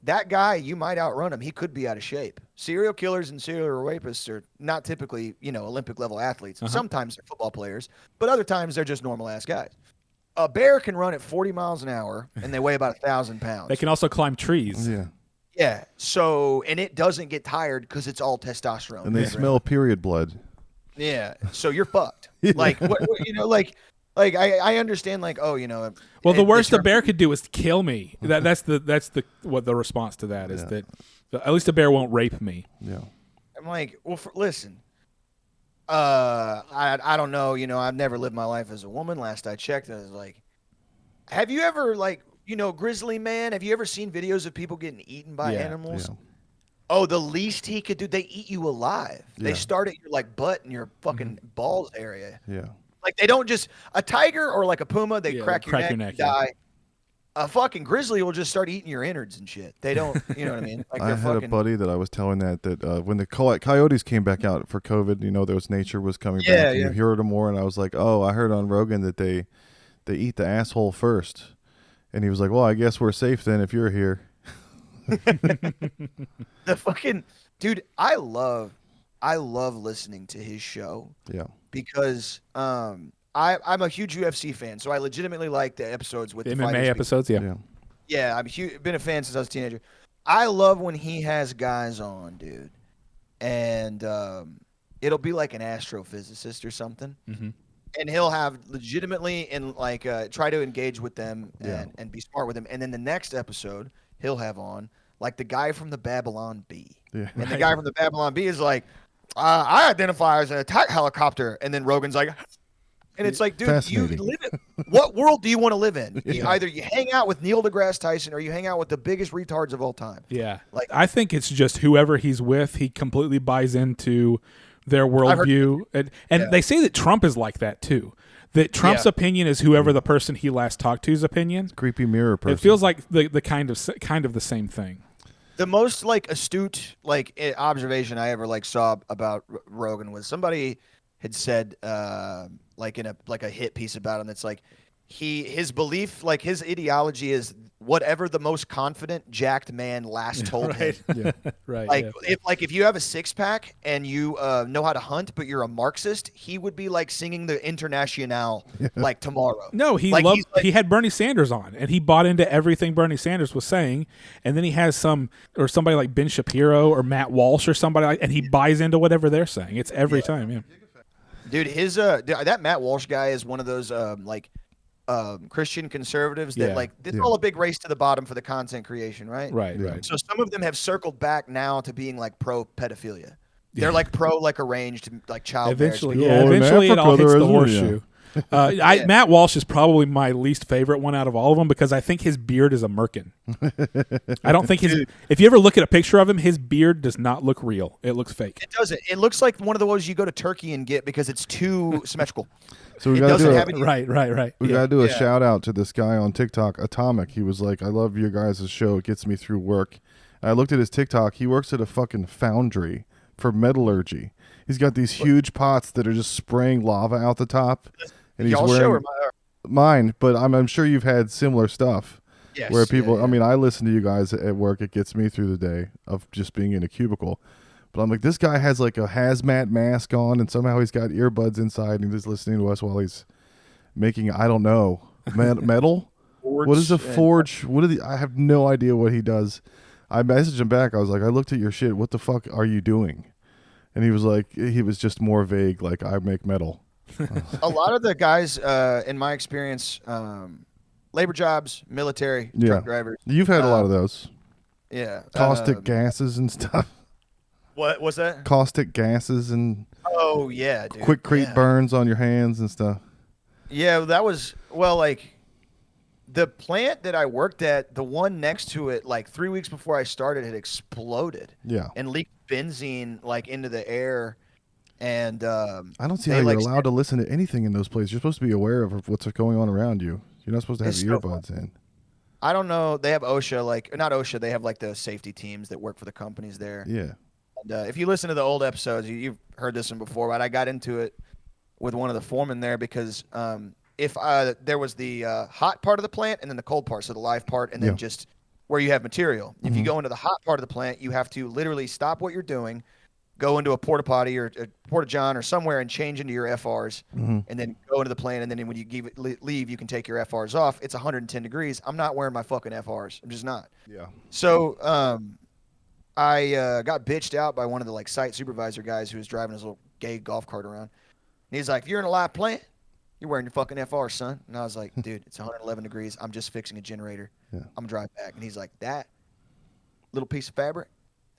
D: That guy, you might outrun him. He could be out of shape. Serial killers and serial rapists are not typically, Olympic level athletes. Sometimes they're football players, but other times they're just normal ass guys. A bear can run at 40 miles an hour, and they weigh about 1,000 pounds.
A: They can also climb trees.
C: Yeah.
D: Yeah. So, and it doesn't get tired because it's all testosterone.
C: And they smell period blood.
D: Yeah. So you're fucked. Like, I understand. Like, oh,
A: Well, the
D: it-
A: worst
D: the
A: a bear could do is kill me. That's the what the response to that is
C: Yeah.
A: that at least a bear won't rape me.
C: Yeah.
D: I'm like, well, listen. I don't know. I've never lived my life as a woman. Last I checked, I was like, have you ever grizzly man? Have you ever seen videos of people getting eaten by
A: Yeah,
D: animals?
C: yeah.
D: Oh, the least he could do, they eat you alive. They
C: Yeah.
D: start at your butt and your fucking balls area.
C: Yeah.
D: Like they don't just a tiger or like a puma, they
A: Yeah,
D: crack your neck, you
A: yeah.
D: die. A fucking grizzly will just start eating your innards and shit. They don't, you know what I mean? Like
C: I
D: they're
C: had
D: fucking.
C: a buddy that I was telling that when the coyotes came back out for COVID, there was nature was coming
D: Yeah,
C: back. And
D: yeah.
C: you heard them more, and I was like, oh, I heard on Rogan that they eat the asshole first, and he was like, well, I guess we're safe then if you're here.
D: The fucking dude, I love listening to his show
C: Yeah.
D: because I'm a huge UFC fan, so I legitimately like the episodes with the
A: MMA
D: fighters.
A: episodes, yeah.
C: Yeah.
D: Yeah, been a fan since I was a teenager. I love when he has guys on, dude, and it'll be like an astrophysicist or something, and he'll have legitimately and try to engage with them and be smart with them, and then the next episode he'll have on like the guy from the Babylon Bee,
C: Yeah.
D: and the guy from the Babylon Bee is like, I identify as an attack helicopter, and then Rogan's like. And it's like, dude, you
C: Fascinating.
D: live in what world do you want to live in? Either you hang out with Neil deGrasse Tyson or you hang out with the biggest retards of all time.
A: Yeah.
D: Like-
A: I think it's just whoever he's with, he completely buys into their worldview. And
D: Yeah.
A: they say that Trump is like that too. That Trump's
D: Yeah.
A: opinion is whoever the person he last talked to's opinion.
C: Creepy mirror person.
A: It feels like the kind of the same thing.
D: The most astute observation I ever saw about Rogan was somebody had said in a hit piece about him that's like his belief, his ideology is whatever the most confident jacked man last told him.
C: Yeah.
A: Right.
D: If you have a six pack and you know how to hunt, but you're a Marxist, he would be singing the Internationale tomorrow.
A: No, he
D: Like,
A: loved.
D: he's like-
A: He had Bernie Sanders on, and he bought into everything Bernie Sanders was saying. And then he has somebody like Ben Shapiro or Matt Walsh or somebody and he buys into whatever they're saying. It's every time. Yeah.
D: Dude, his that Matt Walsh guy is one of those Christian conservatives that
A: Yeah.
D: it's all a big race to the bottom for the content creation, right?
A: Right.
C: Yeah.
A: Right.
D: So some of them have circled back now to being pro pedophilia. They're pro arranged child
A: Eventually,
D: marriage.
A: yeah.
C: Oh, in
A: Eventually, it all
C: Africa,
A: hits
C: there
A: the
C: is-
A: horseshoe. Matt Walsh is probably my least favorite one out of all of them because I think his beard is a merkin. I don't think if you ever look at a picture of him, his beard does not look real. It looks fake.
D: It doesn't. It looks like one of the ones you go to Turkey and get because it's too symmetrical.
C: So we
D: It
C: got to
D: doesn't
C: do
D: have
C: a,
D: any.
A: Right.
C: we
A: Yeah.
C: got to do a
D: Yeah.
C: shout out to this guy on TikTok, Atomic. He was like, I love your guys' show. It gets me through work. And I looked at his TikTok. He works at a fucking foundry for metallurgy. He's got these huge pots that are just spraying lava out the top. And he's
D: Y'all
C: wearing
D: show or
C: mine, but I'm sure you've had similar stuff.
D: yes,
C: Where people,
D: yeah.
C: I mean, I listen to you guys at work. It gets me through the day of just being in a cubicle. But I'm like, this guy has like a hazmat mask on, and somehow he's got earbuds inside, and he's listening to us while he's making, I don't know, metal. What is a forge? I have no idea what he does. I messaged him back. I was like, I looked at your shit. What the fuck are you doing? And he was like, he was just more vague. Like, I make metal.
D: A lot of the guys, in my experience, labor jobs, military, truck drivers.
C: You've had a lot of those.
D: Yeah.
C: Caustic gases and stuff.
D: What was that?
C: Caustic gases and
D: Oh yeah, dude.
C: quickcrete burns on your hands and stuff.
D: Yeah, that was like the plant that I worked at. The one next to it, like 3 weeks before I started, had exploded.
C: Yeah,
D: and leaked benzene like into the air. And
C: I don't see how you're allowed to listen to anything in those places. You're supposed to be aware of what's going on around you. You're not supposed to have earbuds in.
D: I don't know. They have OSHA, like not OSHA. They have like the safety teams that work for the companies there.
C: Yeah.
D: And if you listen to the old episodes, you've heard this one before, but I got into it with one of the foremen there because if there was the hot part of the plant and then the cold part, so the live part, and then just where you have material. If you go into the hot part of the plant, you have to literally stop what you're doing, go into a porta potty or a porta john or somewhere and change into your FRs, and then go into the plant. And then when you leave, you can take your FRs off. It's 110 degrees. I'm not wearing my fucking FRs. I'm just not.
C: Yeah.
D: So I got bitched out by one of the like site supervisor guys who was driving his little gay golf cart around. And he's like, if you're in a live plant, you're wearing your fucking FR, son. And I was like, dude, it's 111 degrees. I'm just fixing a generator.
C: Yeah.
D: I'm driving back. And he's like, that little piece of fabric,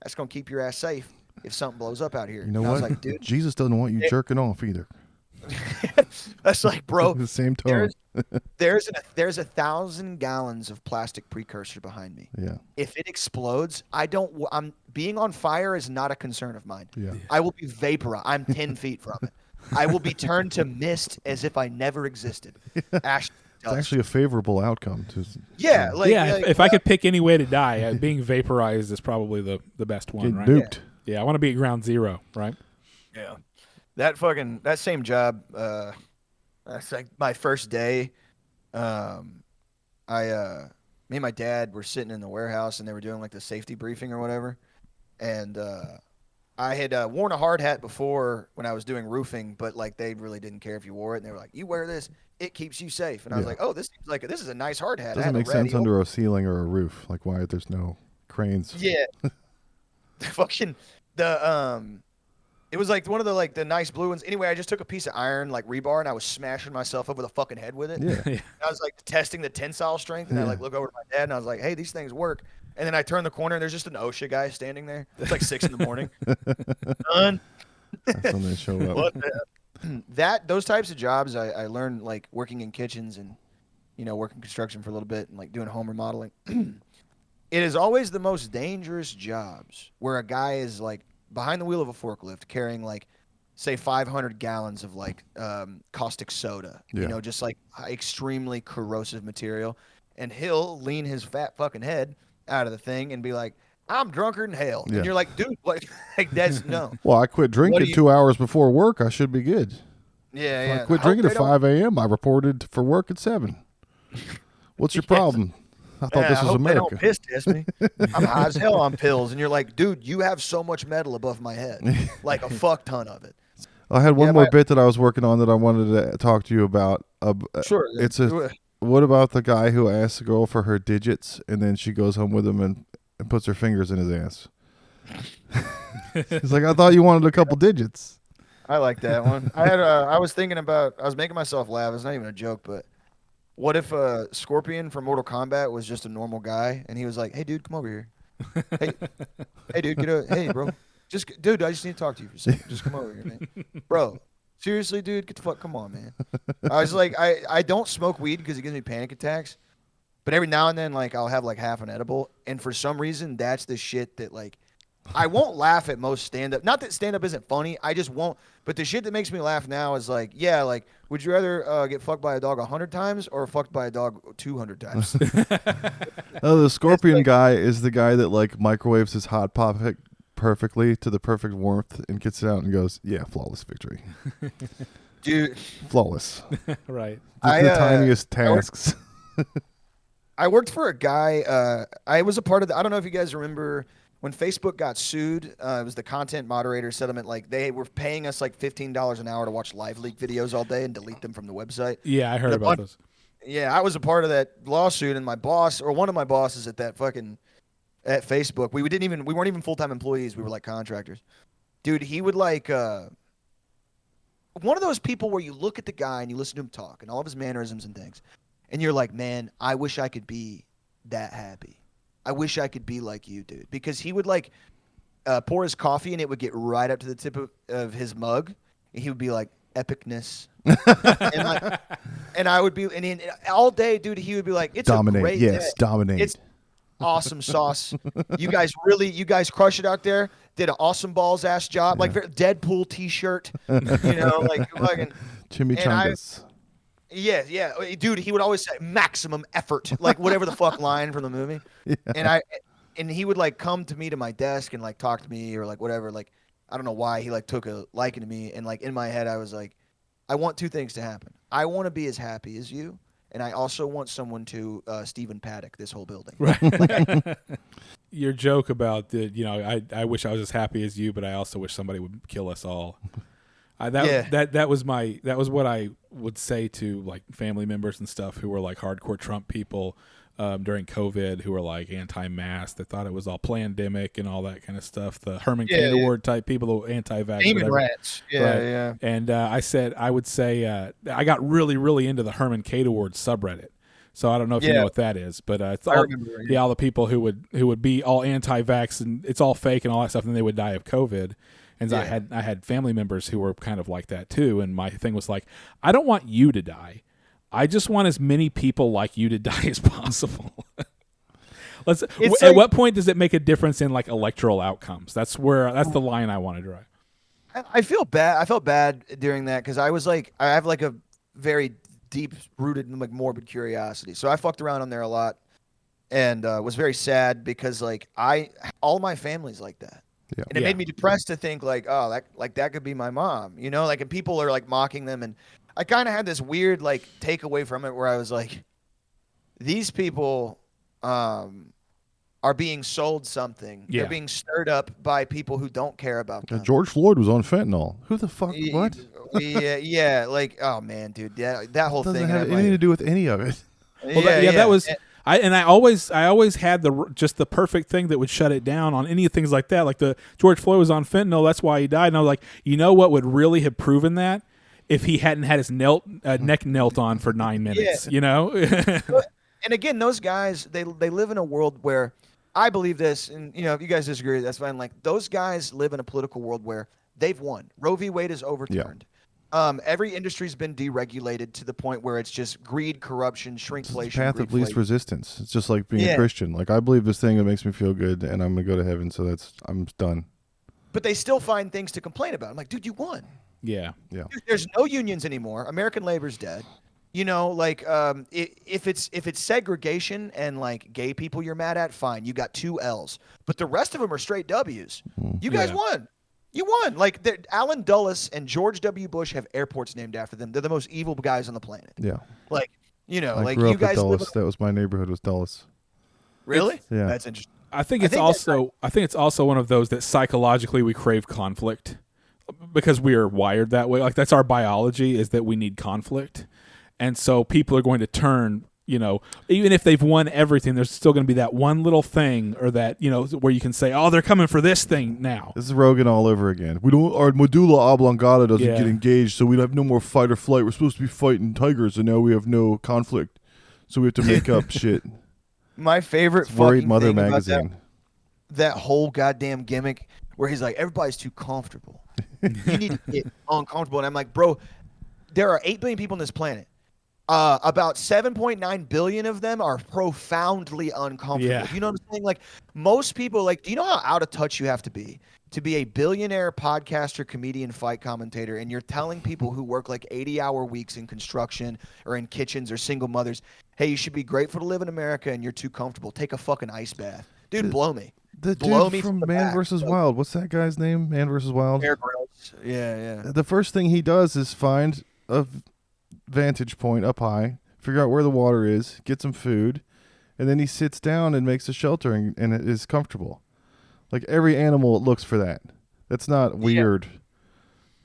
D: that's going to keep your ass safe if something blows up out here.
C: You know
D: and
C: what?
D: I was like, dude.
C: Jesus doesn't want you jerking off either.
D: That's like, bro.
C: The same tone.
D: There's 1,000 gallons of plastic precursor behind me.
C: Yeah.
D: If it explodes, I'm being on fire is not a concern of mine.
C: Yeah.
D: I will be vaporized. I'm 10 feet from it. I will be turned to mist as if I never existed. Ash
C: It's actually a favorable outcome.
D: Yeah.
A: If I could pick any way to die, being vaporized is probably the best one,
C: get
A: right?
C: nuked.
A: Yeah, I want to be at ground zero, right?
D: Yeah. That same job, that's like my first day. Me and my dad were sitting in the warehouse and they were doing like the safety briefing or whatever. And I had worn a hard hat before when I was doing roofing, but like they really didn't care if you wore it. And they were like, you wear this, it keeps you safe. And I was like, oh, this is a nice hard hat.
C: Doesn't make sense under a ceiling or a roof. Like why there's no cranes.
D: Yeah. It was like one of the nice blue ones. Anyway, I just took a piece of iron, like rebar, and I was smashing myself over the fucking head with it.
C: Yeah.
D: And I was like testing the tensile strength, and I like look over to my dad, and I was like, "Hey, these things work." And then I turn the corner, and there's just an OSHA guy standing there. It's like 6 in the morning. Done.
C: That's when they show up.
D: Those types of jobs, I learned like working in kitchens and working construction for a little bit and like doing home remodeling. It is always the most dangerous jobs where a guy is like behind the wheel of a forklift carrying like say 500 gallons of like caustic soda, just like extremely corrosive material, and he'll lean his fat fucking head out of the thing and be like, I'm drunker than hell.
C: Yeah.
D: And you're like, dude, like that's no.
C: Well, I quit drinking 2 hours before work. I should be good.
D: Yeah.
C: I quit drinking at 5 a.m. I reported for work at 7. What's your problem? I thought this was America.
D: They don't piss test me. I'm high as hell on pills, and you're like, dude, you have so much metal above my head, like a fuck ton of it.
C: I had one more bit that I was working on that I wanted to talk to you about.
D: Sure.
C: What about the guy who asks a girl for her digits and then she goes home with him and puts her fingers in his ass? He's like, I thought you wanted a couple digits.
D: I like that one. I was making myself laugh. It's not even a joke, but what if Scorpion from Mortal Kombat was just a normal guy and he was like, hey, dude, come over here. Hey, dude, hey, bro. Dude, I just need to talk to you for a second. Just come over here, man. Bro, seriously, dude, get the fuck, come on, man. I was like, I don't smoke weed because it gives me panic attacks, but every now and then, like, I'll have like half an edible, and for some reason, that's the shit that like, I won't laugh at most stand-up. Not that stand-up isn't funny, I just won't. But the shit that makes me laugh now is like, yeah, like, would you rather get fucked by a dog 100 times or fucked by a dog 200 times?
C: Oh, the Scorpion guy is the guy that like microwaves his hot pocket perfectly to the perfect warmth and gets it out and goes, yeah, flawless victory.
D: Dude.
C: Flawless.
A: Right.
C: The tiniest tasks.
D: I worked for a guy, I was a part of I don't know if you guys remember when Facebook got sued, it was the content moderator settlement. Like they were paying us like $15 an hour to watch live leak videos all day and delete them from the website.
A: Yeah, I heard
D: And a
A: about
D: bunch-
A: those.
D: Yeah, I was a part of that lawsuit, and my boss or one of my bosses at that at Facebook, we weren't even full time employees. We were like contractors. Dude, he would like one of those people where you look at the guy and you listen to him talk and all of his mannerisms and things, and you're like, man, I wish I could be that happy. I wish I could be like you, dude. Because he would like pour his coffee and it would get right up to the tip of his mug, and he would be like, epicness. and I would be, and all day, dude, he would be like, it's
C: Dominate.
D: a great
C: Yes,
D: day.
C: dominate.
D: It's awesome sauce. You guys crush it out there. Did an awesome balls ass job. Like Deadpool t-shirt, like fucking
C: Chimichangas.
D: yeah. Dude, he would always say maximum effort, like whatever the fuck line from the movie. Yeah. And he would like come to me to my desk and like talk to me or like whatever. Like, I don't know why he like took a liking to me. And like in my head, I was like, I want two things to happen. I want to be as happy as you. And I also want someone to Stephen Paddock this whole building.
A: Right. Your joke about I wish I was as happy as you, but I also wish somebody would kill us all. That was what I would say to like family members and stuff who were like hardcore Trump people during COVID, who were like anti-mask. They thought it was all pandemic and all that kind of stuff. The Herman Cain Award type people, the anti-vax,
D: Demon rats. Yeah.
A: And I would say I got really, really into the Herman Cain Award subreddit. So I don't know if you know what that is, but it's all, all the people who would be all anti-vax and it's all fake and all that stuff, and they would die of COVID. And I had family members who were kind of like that too. And my thing was like, I don't want you to die. I just want as many people like you to die as possible. At what point does it make a difference in like electoral outcomes? That's the line I want to drive.
D: I feel bad. I felt bad during that because I was like, I have like a very deep rooted like morbid curiosity. So I fucked around on there a lot and was very sad because like all my family's like that. Yeah. And it made me depressed to think like, oh, that could be my mom, like, and people are like mocking them. And I kind of had this weird like takeaway from it where I was like, these people are being sold something. Yeah. They're being stirred up by people who don't care about them.
C: George Floyd was on fentanyl. Who the fuck? What?
D: Yeah. Like, oh man, dude, that whole thing
C: doesn't have anything to do with any of it.
A: Well, that was. I always had the perfect thing that would shut it down on any things like that. Like the George Floyd was on fentanyl, that's why he died. And I was like, you know what would really have proven that? If he hadn't had his neck knelt on for 9 minutes,
D: And again, those guys, they live in a world where I believe this, and if you guys disagree, that's fine. Like those guys live in a political world where they've won. Roe v. Wade is overturned. Every industry's been deregulated to the point where it's just greed, corruption, shrinkflation.
C: It's the path of least resistance. It's just like being a Christian. Like I believe this thing that makes me feel good, and I'm gonna go to heaven. So I'm done. But
D: they still find things to complain about. I'm like, dude, you won.
A: Yeah.
D: Dude, there's no unions anymore. American labor's dead. If it's segregation and like gay people you're mad at, fine. You got 2 L's, but the rest of them are straight W's. You guys won. You won. Like Alan Dulles and George W. Bush have airports named after them. They're the most evil guys on the planet.
C: Yeah.
D: Like,
C: I grew up with Dulles. That was my neighborhood. Was Dulles.
D: Really?
C: Yeah.
D: That's interesting.
A: I think it's also one of those that psychologically we crave conflict because we are wired that way. Like that's our biology, is that we need conflict. And so people are going to turn, even if they've won everything, there's still going to be that one little thing or that, where you can say, oh, they're coming for this thing now.
C: This is Rogan all over again. Our medulla oblongata doesn't get engaged, so we have no more fight or flight. We're supposed to be fighting tigers, and now we have no conflict. So we have to make up shit.
D: My favorite
C: Worried Mother
D: thing
C: magazine.
D: About that whole goddamn gimmick where he's like, everybody's too comfortable. You need to get uncomfortable. And I'm like, bro, there are 8 billion people on this planet. About 7.9 billion of them are profoundly uncomfortable.
A: Yeah.
D: You know what I'm saying? Like most people, like, do you know how out of touch you have to be a billionaire podcaster, comedian, fight commentator, and you're telling people who work like 80-hour weeks in construction or in kitchens or single mothers, hey, you should be grateful to live in America and you're too comfortable. Take a fucking ice bath. Dude, blow me.
C: The
D: blow
C: dude
D: me
C: from
D: the
C: Man
D: back.
C: vs. Wild. What's that guy's name? Man vs. Wild?
D: Bear Grylls. Yeah.
C: The first thing he does is find a vantage point up high, figure out where the water is, get some food, and then he sits down and makes a shelter and it is comfortable. Like every animal looks for that. That's not weird.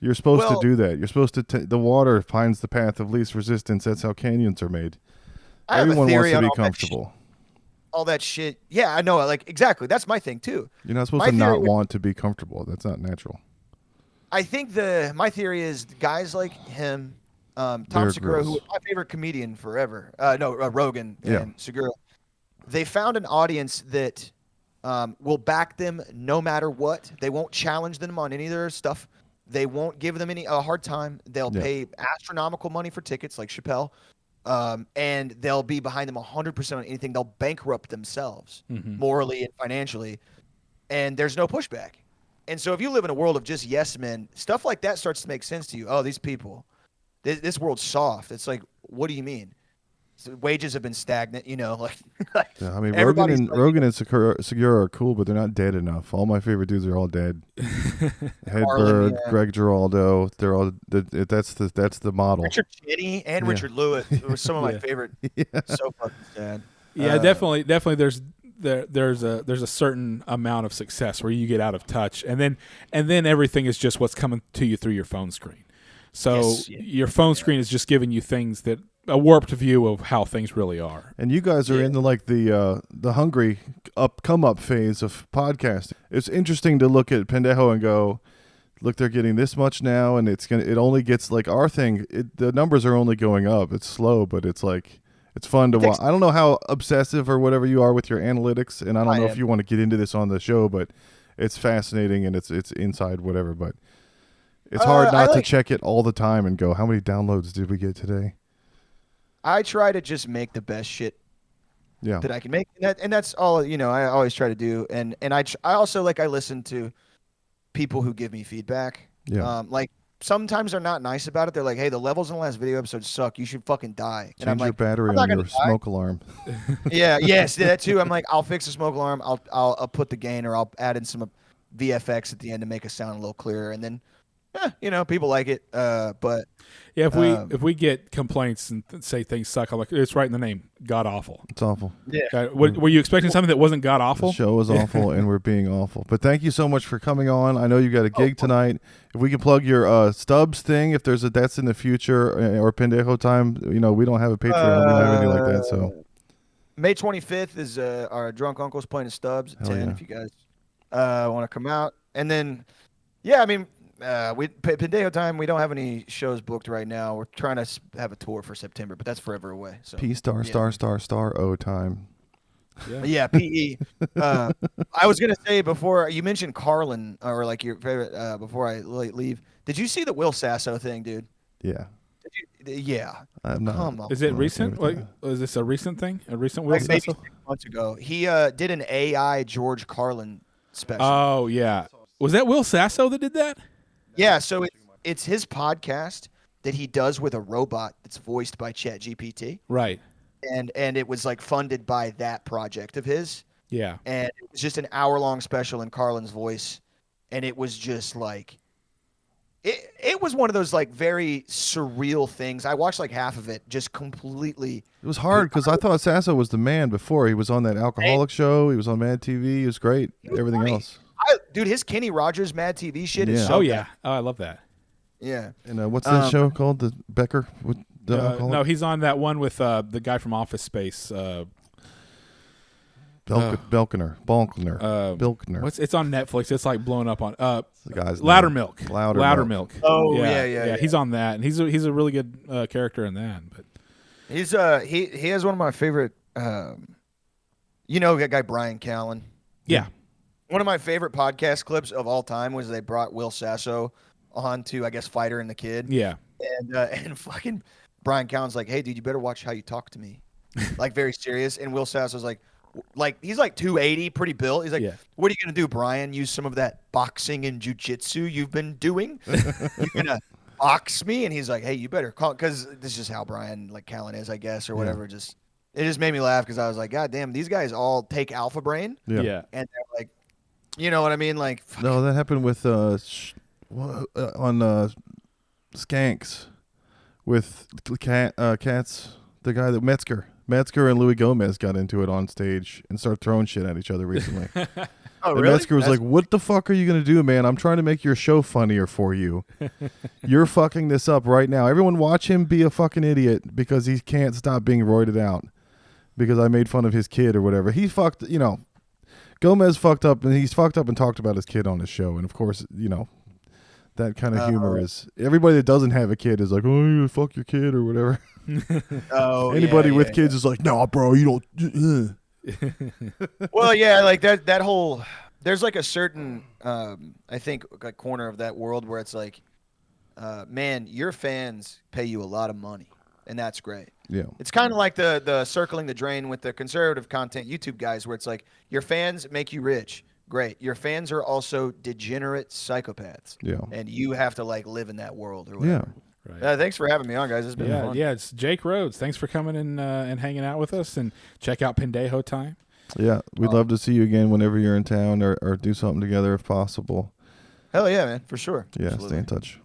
C: You're supposed
D: Well-
C: to do that. You're supposed to. The water finds the path of least resistance. That's how canyons are made.
D: I have a
C: Everyone wants
D: theory
C: to
D: on
C: be
D: all that
C: comfortable.
D: All that shit. Yeah, I know. Like exactly. That's my thing too.
C: You're not supposed
D: My
C: to not
D: theory-
C: want to be comfortable. That's not natural.
D: I think my theory is guys like him, Tom
C: Bear
D: Segura, who
C: Grylls.
D: was my favorite comedian forever. Rogan
C: Yeah.
D: and Segura. They found an audience that will back them no matter what. They won't challenge them on any of their stuff. They won't give them a hard time. They'll
C: Yeah.
D: pay astronomical money for tickets, like Chappelle, and they'll be behind them 100% on anything. They'll bankrupt themselves morally and financially, and there's no pushback. And so if you live in a world of just yes men, stuff like that starts to make sense to you. Oh, these people, this world's soft. It's like, what do you mean? So wages have been stagnant, like
C: Yeah, I mean,
D: everybody's
C: Rogan and Segura are cool, but they're not dead enough. All my favorite dudes are all dead. Hedberg,
D: yeah.
C: Greg Giraldo, they're all. That's the model.
D: Richard Cheney and
C: Yeah.
D: Richard Lewis were some of my
A: Yeah.
D: favorite.
C: Yeah.
D: So fucking sad.
A: Yeah, definitely. There's a certain amount of success where you get out of touch, and then everything is just what's coming to you through your phone screen. So
D: Yes, yeah.
A: your phone screen is just giving you things that a warped view of how things really are.
C: And you guys are in the hungry come up phase of podcasting. It's interesting to look at Pendejo and go, look, they're getting this much now, and it only gets like our thing. The numbers are only going up. It's slow, but it's like it's fun to watch. I don't know how obsessive or whatever you are with your analytics, and I don't know if you want to get into this on the show, but it's fascinating and it's inside whatever. But it's hard not to check it all the time and go, how many downloads did we get today?
D: I try to just make the best shit
C: Yeah.
D: that I can make, and that's all. I always try to do, and I also I listen to people who give me feedback.
C: Yeah.
D: Like sometimes they're not nice about it. They're like, "Hey, the levels in the last video episode suck. You should fucking die." And I'm
C: Change your
D: like,
C: battery
D: "I'm not
C: on your
D: gonna die."
C: smoke alarm.
D: Yeah, yes, that too. I'm like, I'll fix the smoke alarm. I'll put the gain, or I'll add in some VFX at the end to make it sound a little clearer, and then, people like it. But
A: Yeah, if we get complaints and say things suck, I'm like, it's right in the name, god awful.
C: It's awful.
D: yeah,
A: Were you expecting something that wasn't god
C: The
A: awful?
C: show is awful, and we're being awful. But thank you so much for coming on. I know you got a gig tonight. If we can plug your Stubbs thing, if there's that's in the future, or Pendejo Time, we don't have a Patreon. We don't have anything like that. So
D: May 25th is our drunk uncle's playing at Stubbs at
C: Hell
D: 10.
C: yeah.
D: If you guys want to come out, and then Pendejo Time. We don't have any shows booked right now. We're trying to have a tour for September, but that's forever away. So
C: P star
D: yeah.
C: star O time.
D: Yeah, PE. I was gonna say before you mentioned Carlin or like your favorite. Before I leave, did you see the Will Sasso thing, dude?
C: Yeah,
D: Yeah.
C: I'm not.
D: Come on.
A: Is it
C: Well,
A: recent?
C: okay with
A: Like, is this a recent thing? A recent Will
D: Like maybe
A: Sasso?
D: 6 months ago, he did an AI George Carlin special.
A: Oh yeah, was that Will Sasso that did that?
D: Yeah, so it's his podcast that he does with a robot that's voiced by ChatGPT,
A: Right.
D: and it was like funded by that project of his,
A: Yeah.
D: and it was just an hour-long special in Carlin's voice, and it was just like it was one of those like very surreal things. I watched like half of it, just completely.
C: It was hard because I thought Sasso was the man before. He was on that alcoholic show. He was on Mad TV. He was great. Everything
D: funny.
C: else.
D: Dude, his Kenny Rogers Mad TV shit is
C: Yeah.
D: so
A: Oh
D: good.
A: yeah. Oh, I love that.
D: Yeah.
C: And what's that show called? The Becker with the alcoholic?
A: No, he's on that one with the guy from Office Space.
C: Belkner.
A: What's it's on Netflix? It's like blown up on.
C: The guy's
A: Louder
C: name.
A: Milk.
C: Louder
A: Milk.
D: Oh, yeah.
A: He's on that, and he's a really good character in that. But
D: He's he has one of my favorite that guy Brian Callen.
A: yeah,
D: One of my favorite podcast clips of all time was they brought Will Sasso on to, I guess, Fighter and the Kid.
A: yeah,
D: And fucking Brian Callen's like, "Hey dude, you better watch how you talk to me." Like very serious. And Will Sasso's like he's like 280, pretty built. He's like,
A: Yeah.
D: "What are you gonna do, Brian? Use some of that boxing and jujitsu you've been doing? You're gonna box me?" And he's like, "Hey, you better call," because this is just how Brian Callen is, I guess, or whatever. It just made me laugh because I was like, God damn, these guys all take Alpha Brain,
A: yeah.
D: and they're like, you know what I mean? Like, fuck.
C: No, that happened with on Skanks with Cats. The guy that Metzger and Louis Gomez got into it on stage and started throwing shit at each other recently.
D: Oh,
C: And
D: really?
C: Metzger was
D: That's-
C: like, "What the fuck are you gonna do, man? I'm trying to make your show funnier for you. You're fucking this up right now. Everyone watch him be a fucking idiot because he can't stop being roided out because I made fun of his kid or whatever. He fucked, Gomez fucked up, and he's fucked up and talked about his kid on his show. And of course, that kind of humor is everybody that doesn't have a kid is like, oh, you fuck your kid or whatever.
D: Oh,
C: Anybody
D: yeah,
C: with
D: yeah,
C: kids is like, no, bro, you don't.
D: Well, yeah, like that whole there's like a certain I think like corner of that world where it's like man, your fans pay you a lot of money, and that's great.
C: Yeah.
D: It's kind of like the circling the drain with the conservative content YouTube guys where it's like your fans make you rich. Great. Your fans are also degenerate psychopaths.
C: Yeah.
D: And you have to like live in that world or
C: Yeah.
D: whatever.
A: Right.
D: Thanks for having me on, guys. It's been
A: Yeah,
D: fun.
A: yeah. It's Jake Rhodes. Thanks for coming in and hanging out with us. And check out Pendejo Time.
C: Yeah. We'd love to see you again whenever you're in town or do something together if possible.
D: Hell yeah, man, for sure.
C: Yeah.
D: Absolutely.
C: Stay in touch.